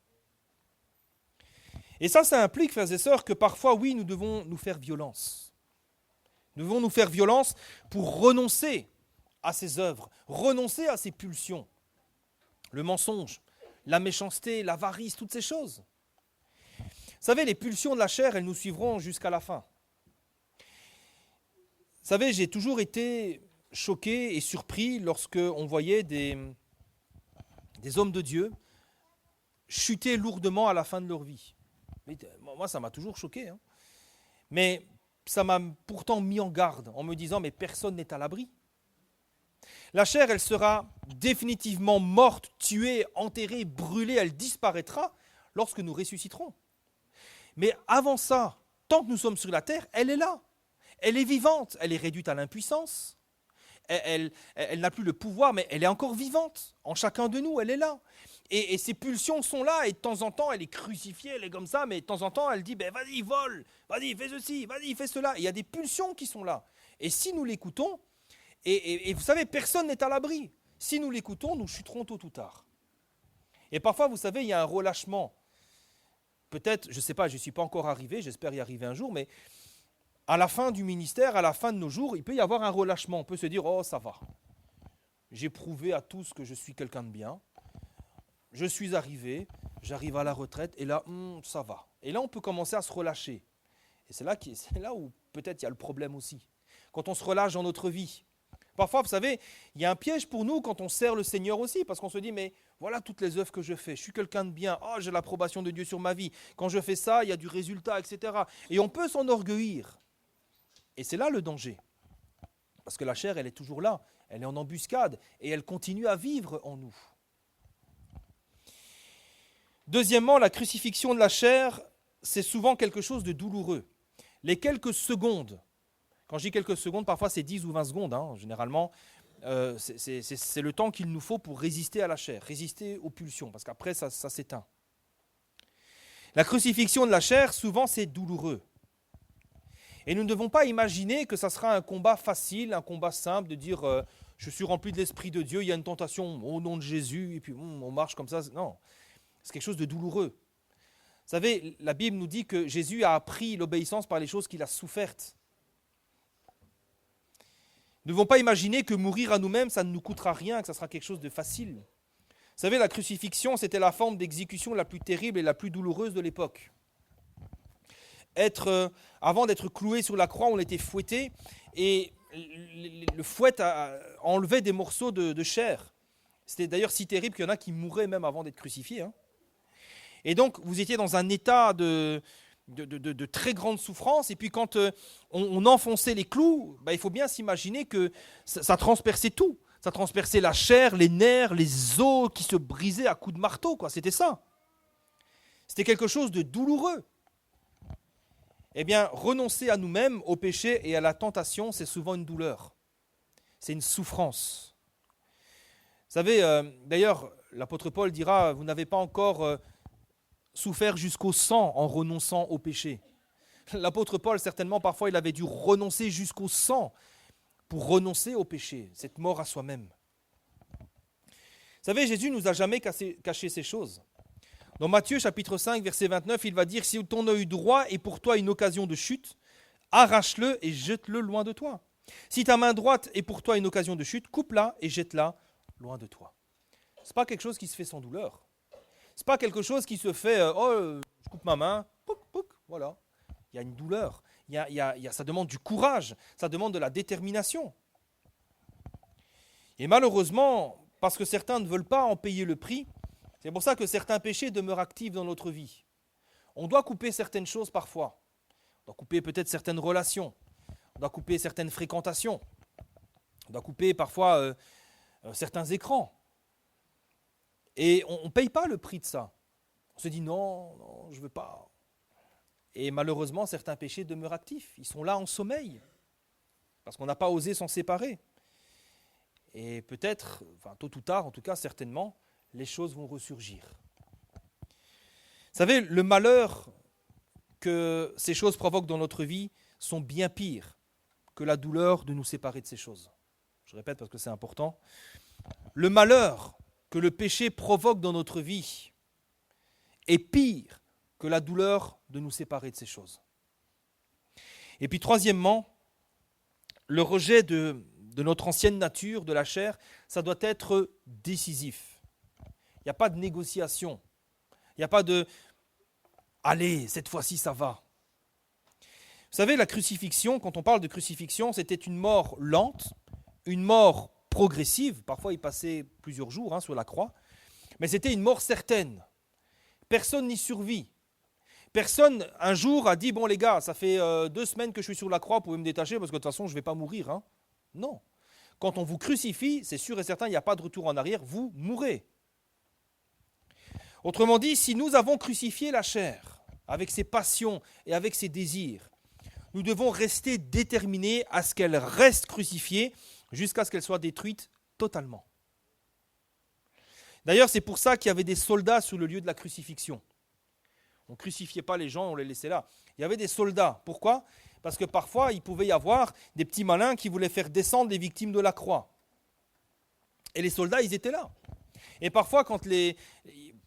Et ça implique, frères et sœurs, que parfois, oui, nous devons nous faire violence. Nous devons nous faire violence pour renoncer à ces œuvres, renoncer à ces pulsions. Le mensonge, la méchanceté, l'avarice, toutes ces choses. Vous savez, les pulsions de la chair, elles nous suivront jusqu'à la fin. Vous savez, j'ai toujours été choqué et surpris lorsque on voyait des hommes de Dieu chuter lourdement à la fin de leur vie. Moi, ça m'a toujours choqué. Hein. Mais ça m'a pourtant mis en garde en me disant, mais personne n'est à l'abri. La chair, elle sera définitivement morte, tuée, enterrée, brûlée, elle disparaîtra lorsque nous ressusciterons. Mais avant ça, tant que nous sommes sur la terre, elle est là. Elle est vivante, elle est réduite à l'impuissance. Elle n'a plus le pouvoir, mais elle est encore vivante. En chacun de nous, elle est là. Et ses pulsions sont là, et de temps en temps, elle est crucifiée, elle est comme ça, mais de temps en temps, elle dit, vas-y, vole, vas-y, fais ceci, vas-y, fais cela. Il y a des pulsions qui sont là. Et si nous l'écoutons, et vous savez, personne n'est à l'abri. Si nous l'écoutons, nous chuterons tôt ou tard. Et parfois, vous savez, il y a un relâchement. Peut-être, je ne sais pas, je ne suis pas encore arrivé, j'espère y arriver un jour, mais à la fin du ministère, à la fin de nos jours, il peut y avoir un relâchement. On peut se dire, oh, ça va. J'ai prouvé à tous que je suis quelqu'un de bien. Je suis arrivé, j'arrive à la retraite, et là, ça va. Et là, on peut commencer à se relâcher. Et c'est là où peut-être il y a le problème aussi. Quand on se relâche dans notre vie. Parfois, vous savez, il y a un piège pour nous quand on sert le Seigneur aussi, parce qu'on se dit, mais voilà toutes les œuvres que je fais, je suis quelqu'un de bien, oh, j'ai l'approbation de Dieu sur ma vie, quand je fais ça, il y a du résultat, etc. Et on peut s'enorgueillir. Et c'est là le danger. Parce que la chair, elle est toujours là, elle est en embuscade, et elle continue à vivre en nous. Deuxièmement, la crucifixion de la chair, c'est souvent quelque chose de douloureux. Les quelques secondes, quand je dis quelques secondes, parfois c'est 10 ou 20 secondes, hein, généralement, c'est le temps qu'il nous faut pour résister à la chair, résister aux pulsions, parce qu'après ça s'éteint. La crucifixion de la chair, souvent c'est douloureux. Et nous ne devons pas imaginer que ça sera un combat facile, un combat simple, de dire je suis rempli de l'Esprit de Dieu, il y a une tentation au nom de Jésus, et puis on marche comme ça. Non, c'est quelque chose de douloureux. Vous savez, la Bible nous dit que Jésus a appris l'obéissance par les choses qu'il a souffertes. Nous ne devons pas imaginer que mourir à nous-mêmes, ça ne nous coûtera rien, que ça sera quelque chose de facile. Vous savez, la crucifixion, c'était la forme d'exécution la plus terrible et la plus douloureuse de l'époque. Avant d'être cloué sur la croix, on était fouetté et le fouet enlevait des morceaux de chair. C'était d'ailleurs si terrible qu'il y en a qui mouraient même avant d'être crucifiés. Hein. Et donc, vous étiez dans un état de très grande souffrance. Et puis, quand on enfonçait les clous, il faut bien s'imaginer que ça transperçait tout. Ça transperçait la chair, les nerfs, les os qui se brisaient à coups de marteau. C'était ça. C'était quelque chose de douloureux. Eh bien, renoncer à nous-mêmes, au péché et à la tentation, c'est souvent une douleur. C'est une souffrance. Vous savez, d'ailleurs, l'apôtre Paul dira, vous n'avez pas encore souffert jusqu'au sang en renonçant au péché. L'apôtre Paul, certainement, parfois, il avait dû renoncer jusqu'au sang pour renoncer au péché, cette mort à soi-même. Vous savez, Jésus ne nous a jamais caché ces choses. Dans Matthieu chapitre 5, verset 29, il va dire « Si ton œil droit est pour toi une occasion de chute, arrache-le et jette-le loin de toi. Si ta main droite est pour toi une occasion de chute, coupe-la et jette-la loin de toi. » Ce n'est pas quelque chose qui se fait sans douleur. Ce n'est pas quelque chose qui se fait « je coupe ma main, pouc, pouc, voilà ». Il y a une douleur, ça demande du courage, ça demande de la détermination. Et malheureusement, parce que certains ne veulent pas en payer le prix, c'est pour ça que certains péchés demeurent actifs dans notre vie. On doit couper certaines choses parfois. On doit couper peut-être certaines relations. On doit couper certaines fréquentations. On doit couper parfois certains écrans. Et on ne paye pas le prix de ça. On se dit non, je ne veux pas. Et malheureusement, certains péchés demeurent actifs. Ils sont là en sommeil. Parce qu'on n'a pas osé s'en séparer. Et peut-être, tôt ou tard, en tout cas certainement, les choses vont ressurgir. Vous savez, le malheur que ces choses provoquent dans notre vie sont bien pires que la douleur de nous séparer de ces choses. je répète parce que c'est important, le malheur que le péché provoque dans notre vie est pire que la douleur de nous séparer de ces choses. Et puis troisièmement, le rejet de notre ancienne nature, de la chair, ça doit être décisif. Il n'y a pas de négociation. Il n'y a pas de « allez, cette fois-ci ça va ». Vous savez, la crucifixion, quand on parle de crucifixion, c'était une mort lente, une mort progressive. Parfois, il passait plusieurs jours sur la croix. Mais c'était une mort certaine. Personne n'y survit. Personne, un jour, a dit « Bon, les gars, ça fait 2 semaines que je suis sur la croix, vous pouvez me détacher parce que de toute façon, je ne vais pas mourir. » Non. Quand on vous crucifie, c'est sûr et certain, il n'y a pas de retour en arrière, vous mourrez. Autrement dit, si nous avons crucifié la chair avec ses passions et avec ses désirs, nous devons rester déterminés à ce qu'elle reste crucifiée jusqu'à ce qu'elle soit détruite totalement. D'ailleurs, c'est pour ça qu'il y avait des soldats sur le lieu de la crucifixion. On ne crucifiait pas les gens, on les laissait là. Il y avait des soldats. Pourquoi ? Parce que parfois, il pouvait y avoir des petits malins qui voulaient faire descendre les victimes de la croix. Et les soldats, ils étaient là. Et parfois, quand il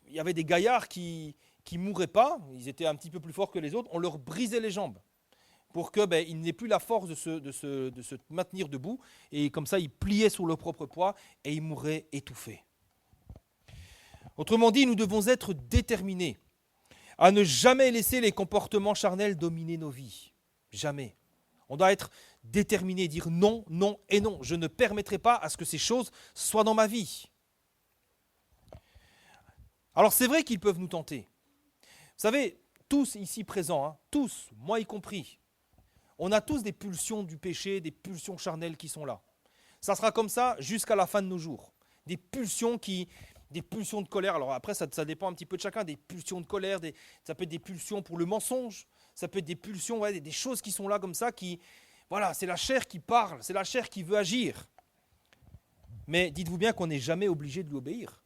y avait des gaillards qui ne mouraient pas, ils étaient un petit peu plus forts que les autres, on leur brisait les jambes pour qu'ils n'aient plus la force de se maintenir debout. Et comme ça, ils pliaient sous leur propre poids et ils mouraient étouffés. Autrement dit, nous devons être déterminés à ne jamais laisser les comportements charnels dominer nos vies. Jamais. On doit être déterminé, dire non, non et non. Je ne permettrai pas à ce que ces choses soient dans ma vie. Alors c'est vrai qu'ils peuvent nous tenter. Vous savez, tous ici présents, tous, moi y compris, on a tous des pulsions du péché, des pulsions charnelles qui sont là. Ça sera comme ça jusqu'à la fin de nos jours. Des pulsions de colère. Alors après, ça dépend un petit peu de chacun. Des pulsions de colère, ça peut être des pulsions pour le mensonge, ça peut être des pulsions, des choses qui sont là comme ça, voilà, c'est la chair qui parle, c'est la chair qui veut agir. Mais dites-vous bien qu'on n'est jamais obligé de lui obéir.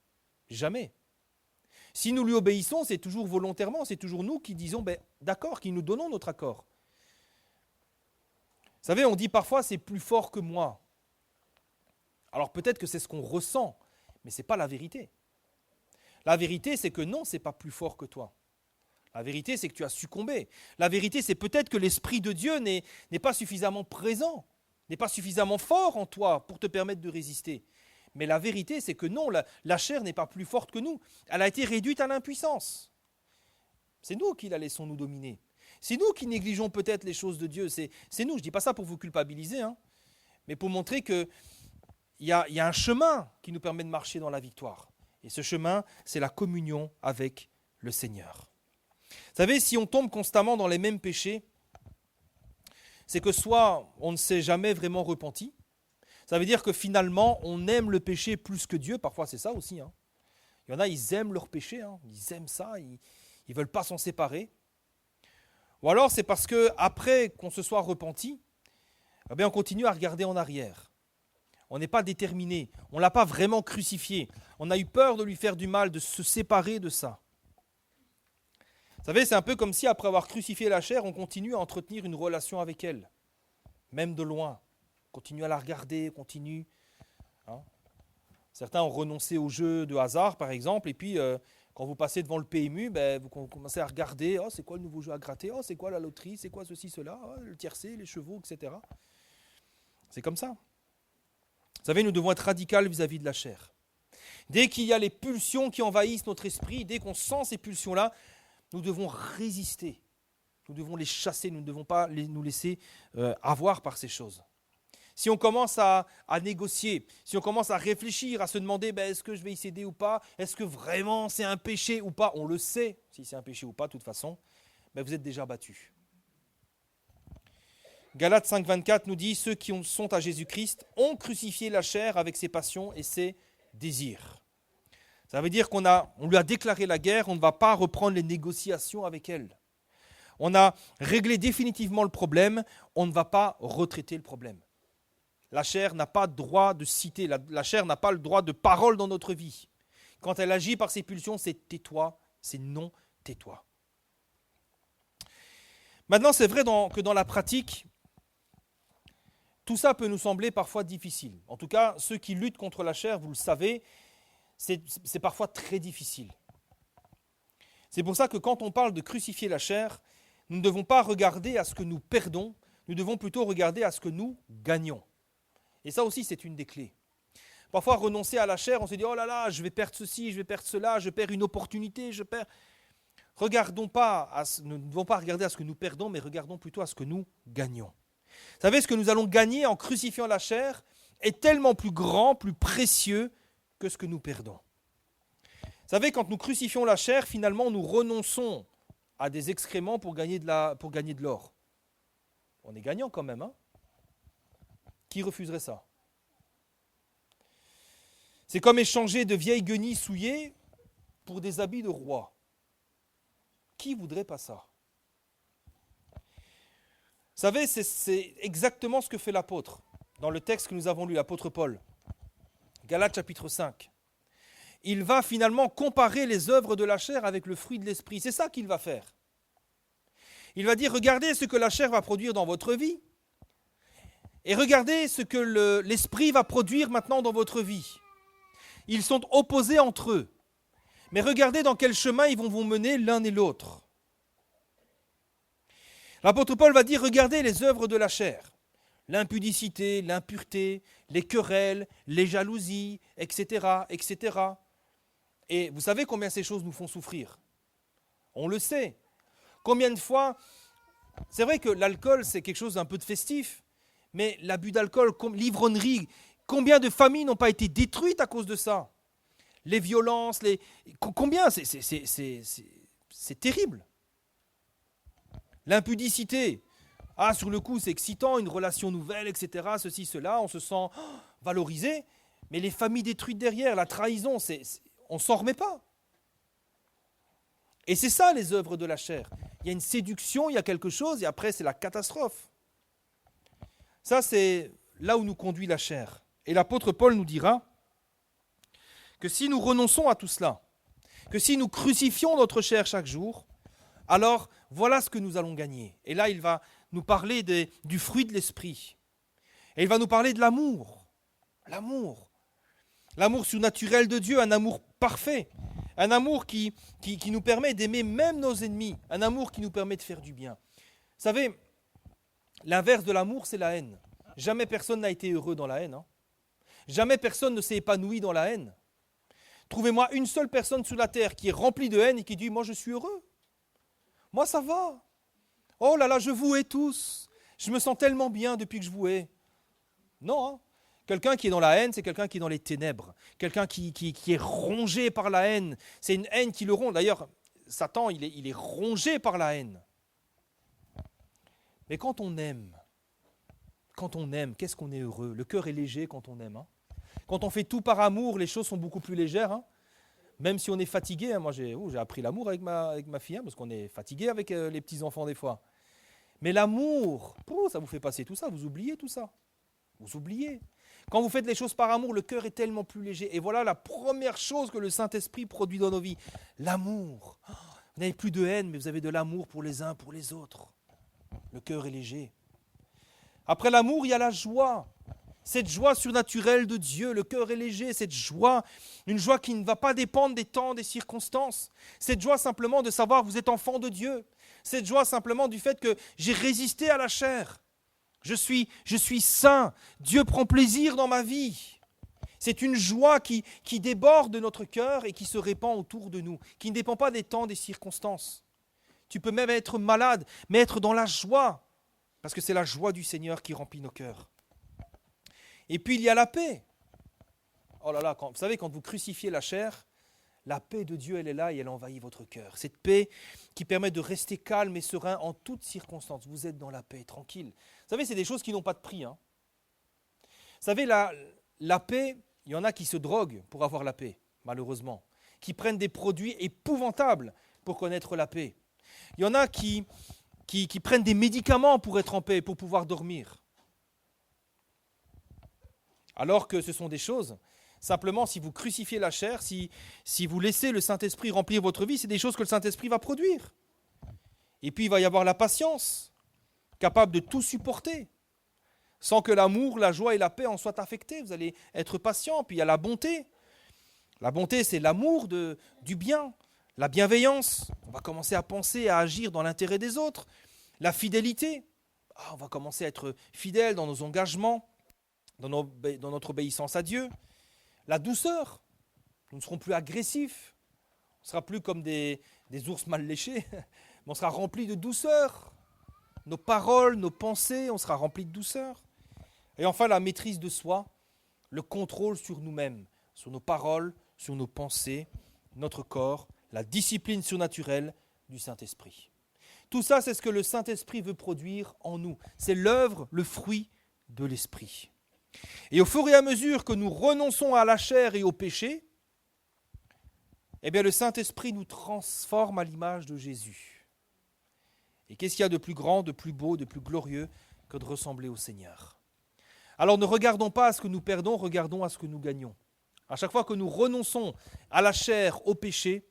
Jamais. Si nous lui obéissons, c'est toujours volontairement, c'est toujours nous qui disons d'accord, qui nous donnons notre accord. Vous savez, on dit parfois c'est plus fort que moi. Alors peut-être que c'est ce qu'on ressent, mais ce n'est pas la vérité. La vérité, c'est que non, ce n'est pas plus fort que toi. La vérité, c'est que tu as succombé. La vérité, c'est peut-être que l'Esprit de Dieu n'est pas suffisamment présent, n'est pas suffisamment fort en toi pour te permettre de résister. Mais la vérité, c'est que non, la chair n'est pas plus forte que nous. Elle a été réduite à l'impuissance. C'est nous qui la laissons nous dominer. C'est nous qui négligeons peut-être les choses de Dieu. C'est nous, je ne dis pas ça pour vous culpabiliser, mais pour montrer qu'il y a un chemin qui nous permet de marcher dans la victoire. Et ce chemin, c'est la communion avec le Seigneur. Vous savez, si on tombe constamment dans les mêmes péchés, c'est que soit on ne s'est jamais vraiment repenti, ça veut dire que finalement, on aime le péché plus que Dieu. Parfois, c'est ça aussi. Il y en a, ils aiment leur péché, ils aiment ça, ils ne veulent pas s'en séparer. Ou alors, c'est parce qu'après qu'on se soit repenti, on continue à regarder en arrière. On n'est pas déterminé, on ne l'a pas vraiment crucifié. On a eu peur de lui faire du mal, de se séparer de ça. Vous savez, c'est un peu comme si après avoir crucifié la chair, on continue à entretenir une relation avec elle, même de loin. On continue à la regarder, continue. Certains ont renoncé au jeu de hasard, par exemple, et puis quand vous passez devant le PMU, vous commencez à regarder, c'est quoi le nouveau jeu à gratter, c'est quoi la loterie, c'est quoi ceci, cela, le tiercé, les chevaux, etc. C'est comme ça. Vous savez, nous devons être radicaux vis-à-vis de la chair. Dès qu'il y a les pulsions qui envahissent notre esprit, dès qu'on sent ces pulsions-là, nous devons résister. Nous devons les chasser, nous ne devons pas nous laisser avoir par ces choses. Si on commence à négocier, si on commence à réfléchir, à se demander est-ce que je vais y céder ou pas, est-ce que vraiment c'est un péché ou pas, on le sait si c'est un péché ou pas de toute façon, vous êtes déjà battus. Galates 5,24 nous dit « Ceux qui sont à Jésus-Christ ont crucifié la chair avec ses passions et ses désirs. » Ça veut dire qu'on lui a déclaré la guerre, on ne va pas reprendre les négociations avec elle. On a réglé définitivement le problème, on ne va pas retraiter le problème. La chair n'a pas droit de citer, la chair n'a pas le droit de parole dans notre vie. Quand elle agit par ses pulsions, c'est tais-toi, c'est non, tais-toi. Maintenant, c'est vrai que dans la pratique, tout ça peut nous sembler parfois difficile. En tout cas, ceux qui luttent contre la chair, vous le savez, c'est parfois très difficile. C'est pour ça que quand on parle de crucifier la chair, nous ne devons pas regarder à ce que nous perdons, nous devons plutôt regarder à ce que nous gagnons. Et ça aussi, c'est une des clés. Parfois, renoncer à la chair, on se dit « Oh là là, je vais perdre ceci, je vais perdre cela, je perds une opportunité, je perds… » Ne devons pas regarder à ce que nous perdons, mais regardons plutôt à ce que nous gagnons. Vous savez, ce que nous allons gagner en crucifiant la chair est tellement plus grand, plus précieux que ce que nous perdons. Vous savez, quand nous crucifions la chair, finalement, nous renonçons à des excréments pour gagner de l'or. On est gagnant quand même, hein? Qui refuserait ça? C'est comme échanger de vieilles guenilles souillées pour des habits de roi. Qui voudrait pas ça? Vous savez, c'est exactement ce que fait l'apôtre. Dans le texte que nous avons lu, l'apôtre Paul, Galates chapitre 5. Il va finalement comparer les œuvres de la chair avec le fruit de l'esprit. C'est ça qu'il va faire. Il va dire, regardez ce que la chair va produire dans votre vie et regardez ce que l'esprit va produire maintenant dans votre vie. Ils sont opposés entre eux. Mais regardez dans quel chemin ils vont vous mener l'un et l'autre. L'apôtre Paul va dire, regardez les œuvres de la chair. L'impudicité, l'impureté, les querelles, les jalousies, etc., etc. Et vous savez combien ces choses nous font souffrir? On le sait. Combien de fois, c'est vrai que l'alcool c'est quelque chose d'un peu de festif, mais l'abus d'alcool, l'ivronnerie, combien de familles n'ont pas été détruites à cause de ça? Les violences, combien? C'est terrible. L'impudicité, sur le coup c'est excitant, une relation nouvelle, etc., ceci, cela, on se sent valorisé, mais les familles détruites derrière, la trahison, on ne s'en remet pas. Et c'est ça les œuvres de la chair. Il y a une séduction, il y a quelque chose, et après c'est la catastrophe. Ça c'est là où nous conduit la chair. Et l'apôtre Paul nous dira que si nous renonçons à tout cela, que si nous crucifions notre chair chaque jour, alors voilà ce que nous allons gagner. Et là il va nous parler du fruit de l'esprit. Et il va nous parler de l'amour. L'amour. L'amour surnaturel de Dieu, un amour parfait. Un amour qui nous permet d'aimer même nos ennemis. Un amour qui nous permet de faire du bien. Vous savez, l'inverse de l'amour, c'est la haine. Jamais personne n'a été heureux dans la haine. Jamais personne ne s'est épanoui dans la haine. Trouvez-moi une seule personne sur la terre qui est remplie de haine et qui dit « Moi, je suis heureux. Moi, ça va. Oh là là, je vous hais tous. Je me sens tellement bien depuis que je vous hais. » Non, Quelqu'un qui est dans la haine, c'est quelqu'un qui est dans les ténèbres. Quelqu'un qui est rongé par la haine. C'est une haine qui le ronge. D'ailleurs, Satan, il est rongé par la haine. Mais quand on aime, qu'est-ce qu'on est heureux? Le cœur est léger quand on aime. Quand on fait tout par amour, les choses sont beaucoup plus légères. Même si on est fatigué. Moi, j'ai appris l'amour avec ma fille, parce qu'on est fatigué avec les petits-enfants des fois. Mais l'amour, ça vous fait passer tout ça. Vous oubliez tout ça. Vous oubliez. Quand vous faites les choses par amour, le cœur est tellement plus léger. Et voilà la première chose que le Saint-Esprit produit dans nos vies. L'amour. Vous n'avez plus de haine, mais vous avez de l'amour pour les uns, pour les autres. Le cœur est léger. Après l'amour, il y a la joie. Cette joie surnaturelle de Dieu, le cœur est léger, cette joie, une joie qui ne va pas dépendre des temps, des circonstances. Cette joie simplement de savoir que vous êtes enfant de Dieu. Cette joie simplement du fait que j'ai résisté à la chair. Je suis saint. Dieu prend plaisir dans ma vie. C'est une joie qui déborde de notre cœur et qui se répand autour de nous, qui ne dépend pas des temps, des circonstances. Tu peux même être malade, mais être dans la joie, parce que c'est la joie du Seigneur qui remplit nos cœurs. Et puis il y a la paix. Oh là là, vous savez, quand vous crucifiez la chair, la paix de Dieu, elle est là et elle envahit votre cœur. Cette paix qui permet de rester calme et serein en toutes circonstances. Vous êtes dans la paix, tranquille. Vous savez, c'est des choses qui n'ont pas de prix. Vous savez, la paix, il y en a qui se droguent pour avoir la paix, malheureusement. Qui prennent des produits épouvantables pour connaître la paix. Il y en a qui prennent des médicaments pour être en paix, pour pouvoir dormir. Alors que ce sont des choses, simplement si vous crucifiez la chair, si vous laissez le Saint-Esprit remplir votre vie, c'est des choses que le Saint-Esprit va produire. Et puis il va y avoir la patience, capable de tout supporter. sans que l'amour, la joie et la paix en soient affectés. Vous allez être patient. Puis il y a la bonté. La bonté, c'est l'amour du bien, la bienveillance. On va commencer à penser, à agir dans l'intérêt des autres. La fidélité. On va commencer à être fidèle dans nos engagements, dans notre obéissance à Dieu. La douceur. Nous ne serons plus agressifs. On ne sera plus comme des ours mal léchés. Mais on sera rempli de douceur. Nos paroles, nos pensées, on sera rempli de douceur. Et enfin, la maîtrise de soi, le contrôle sur nous-mêmes, sur nos paroles, sur nos pensées, notre corps, la discipline surnaturelle du Saint-Esprit. Tout ça, c'est ce que le Saint-Esprit veut produire en nous. C'est l'œuvre, le fruit de l'Esprit. Et au fur et à mesure que nous renonçons à la chair et au péché, eh bien, le Saint-Esprit nous transforme à l'image de Jésus. Et qu'est-ce qu'il y a de plus grand, de plus beau, de plus glorieux que de ressembler au Seigneur? Alors ne regardons pas à ce que nous perdons, regardons à ce que nous gagnons. À chaque fois que nous renonçons à la chair, au péché,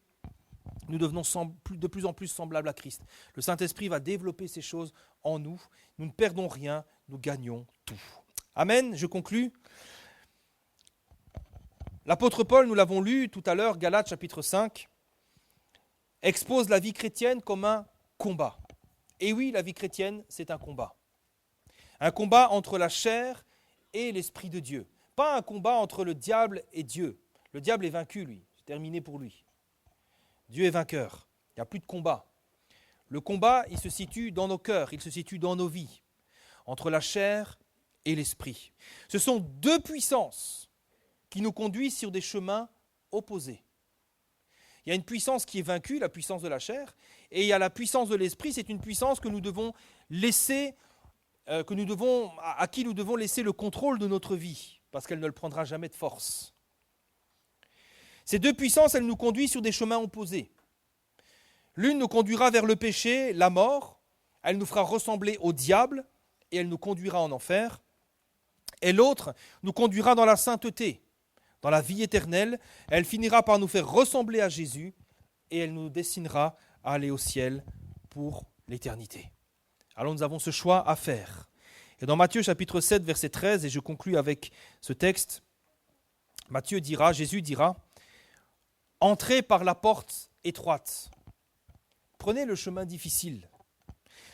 nous devenons de plus en plus semblables à Christ. Le Saint-Esprit va développer ces choses en nous. Nous ne perdons rien, nous gagnons tout. Amen, je conclus. L'apôtre Paul, nous l'avons lu tout à l'heure, Galates chapitre 5, expose la vie chrétienne comme un combat. Et oui, la vie chrétienne, c'est un combat. Un combat entre la chair et l'Esprit de Dieu. Pas un combat entre le diable et Dieu. Le diable est vaincu, lui. C'est terminé pour lui. Dieu est vainqueur. Il n'y a plus de combat. Le combat, il se situe dans nos cœurs, il se situe dans nos vies, entre la chair et l'Esprit. Ce sont deux puissances qui nous conduisent sur des chemins opposés. Il y a une puissance qui est vaincue, la puissance de la chair, et il y a la puissance de l'Esprit, c'est une puissance que nous devons laisser, à qui nous devons laisser le contrôle de notre vie, parce qu'elle ne le prendra jamais de force. Ces deux puissances, elles nous conduisent sur des chemins opposés. L'une nous conduira vers le péché, la mort, elle nous fera ressembler au diable, et elle nous conduira en enfer. Et l'autre nous conduira dans la sainteté, dans la vie éternelle. Elle finira par nous faire ressembler à Jésus, et elle nous destinera à aller au ciel pour l'éternité. Alors nous avons ce choix à faire. Et dans Matthieu chapitre 7, verset 13, et je conclus avec ce texte, Jésus dira, « Entrez par la porte étroite. Prenez le chemin difficile.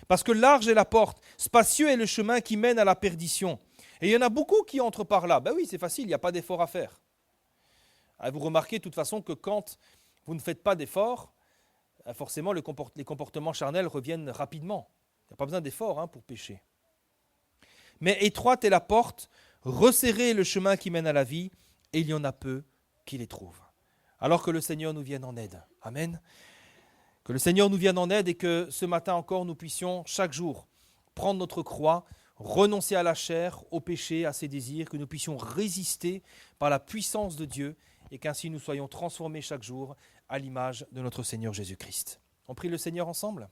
Parce que large est la porte, spacieux est le chemin qui mène à la perdition. Et il y en a beaucoup qui entrent par là. Ben oui, c'est facile, il n'y a pas d'effort à faire. Vous remarquez de toute façon que quand vous ne faites pas d'effort, forcément les comportements charnels reviennent rapidement. Il n'y a pas besoin d'effort pour pécher. Mais étroite est la porte, resserré est le chemin qui mène à la vie, et il y en a peu qui les trouvent. Alors que le Seigneur nous vienne en aide. Amen. Que le Seigneur nous vienne en aide et que ce matin encore nous puissions chaque jour prendre notre croix, renoncer à la chair, au péché, à ses désirs, que nous puissions résister par la puissance de Dieu et qu'ainsi nous soyons transformés chaque jour à l'image de notre Seigneur Jésus-Christ. On prie le Seigneur ensemble ?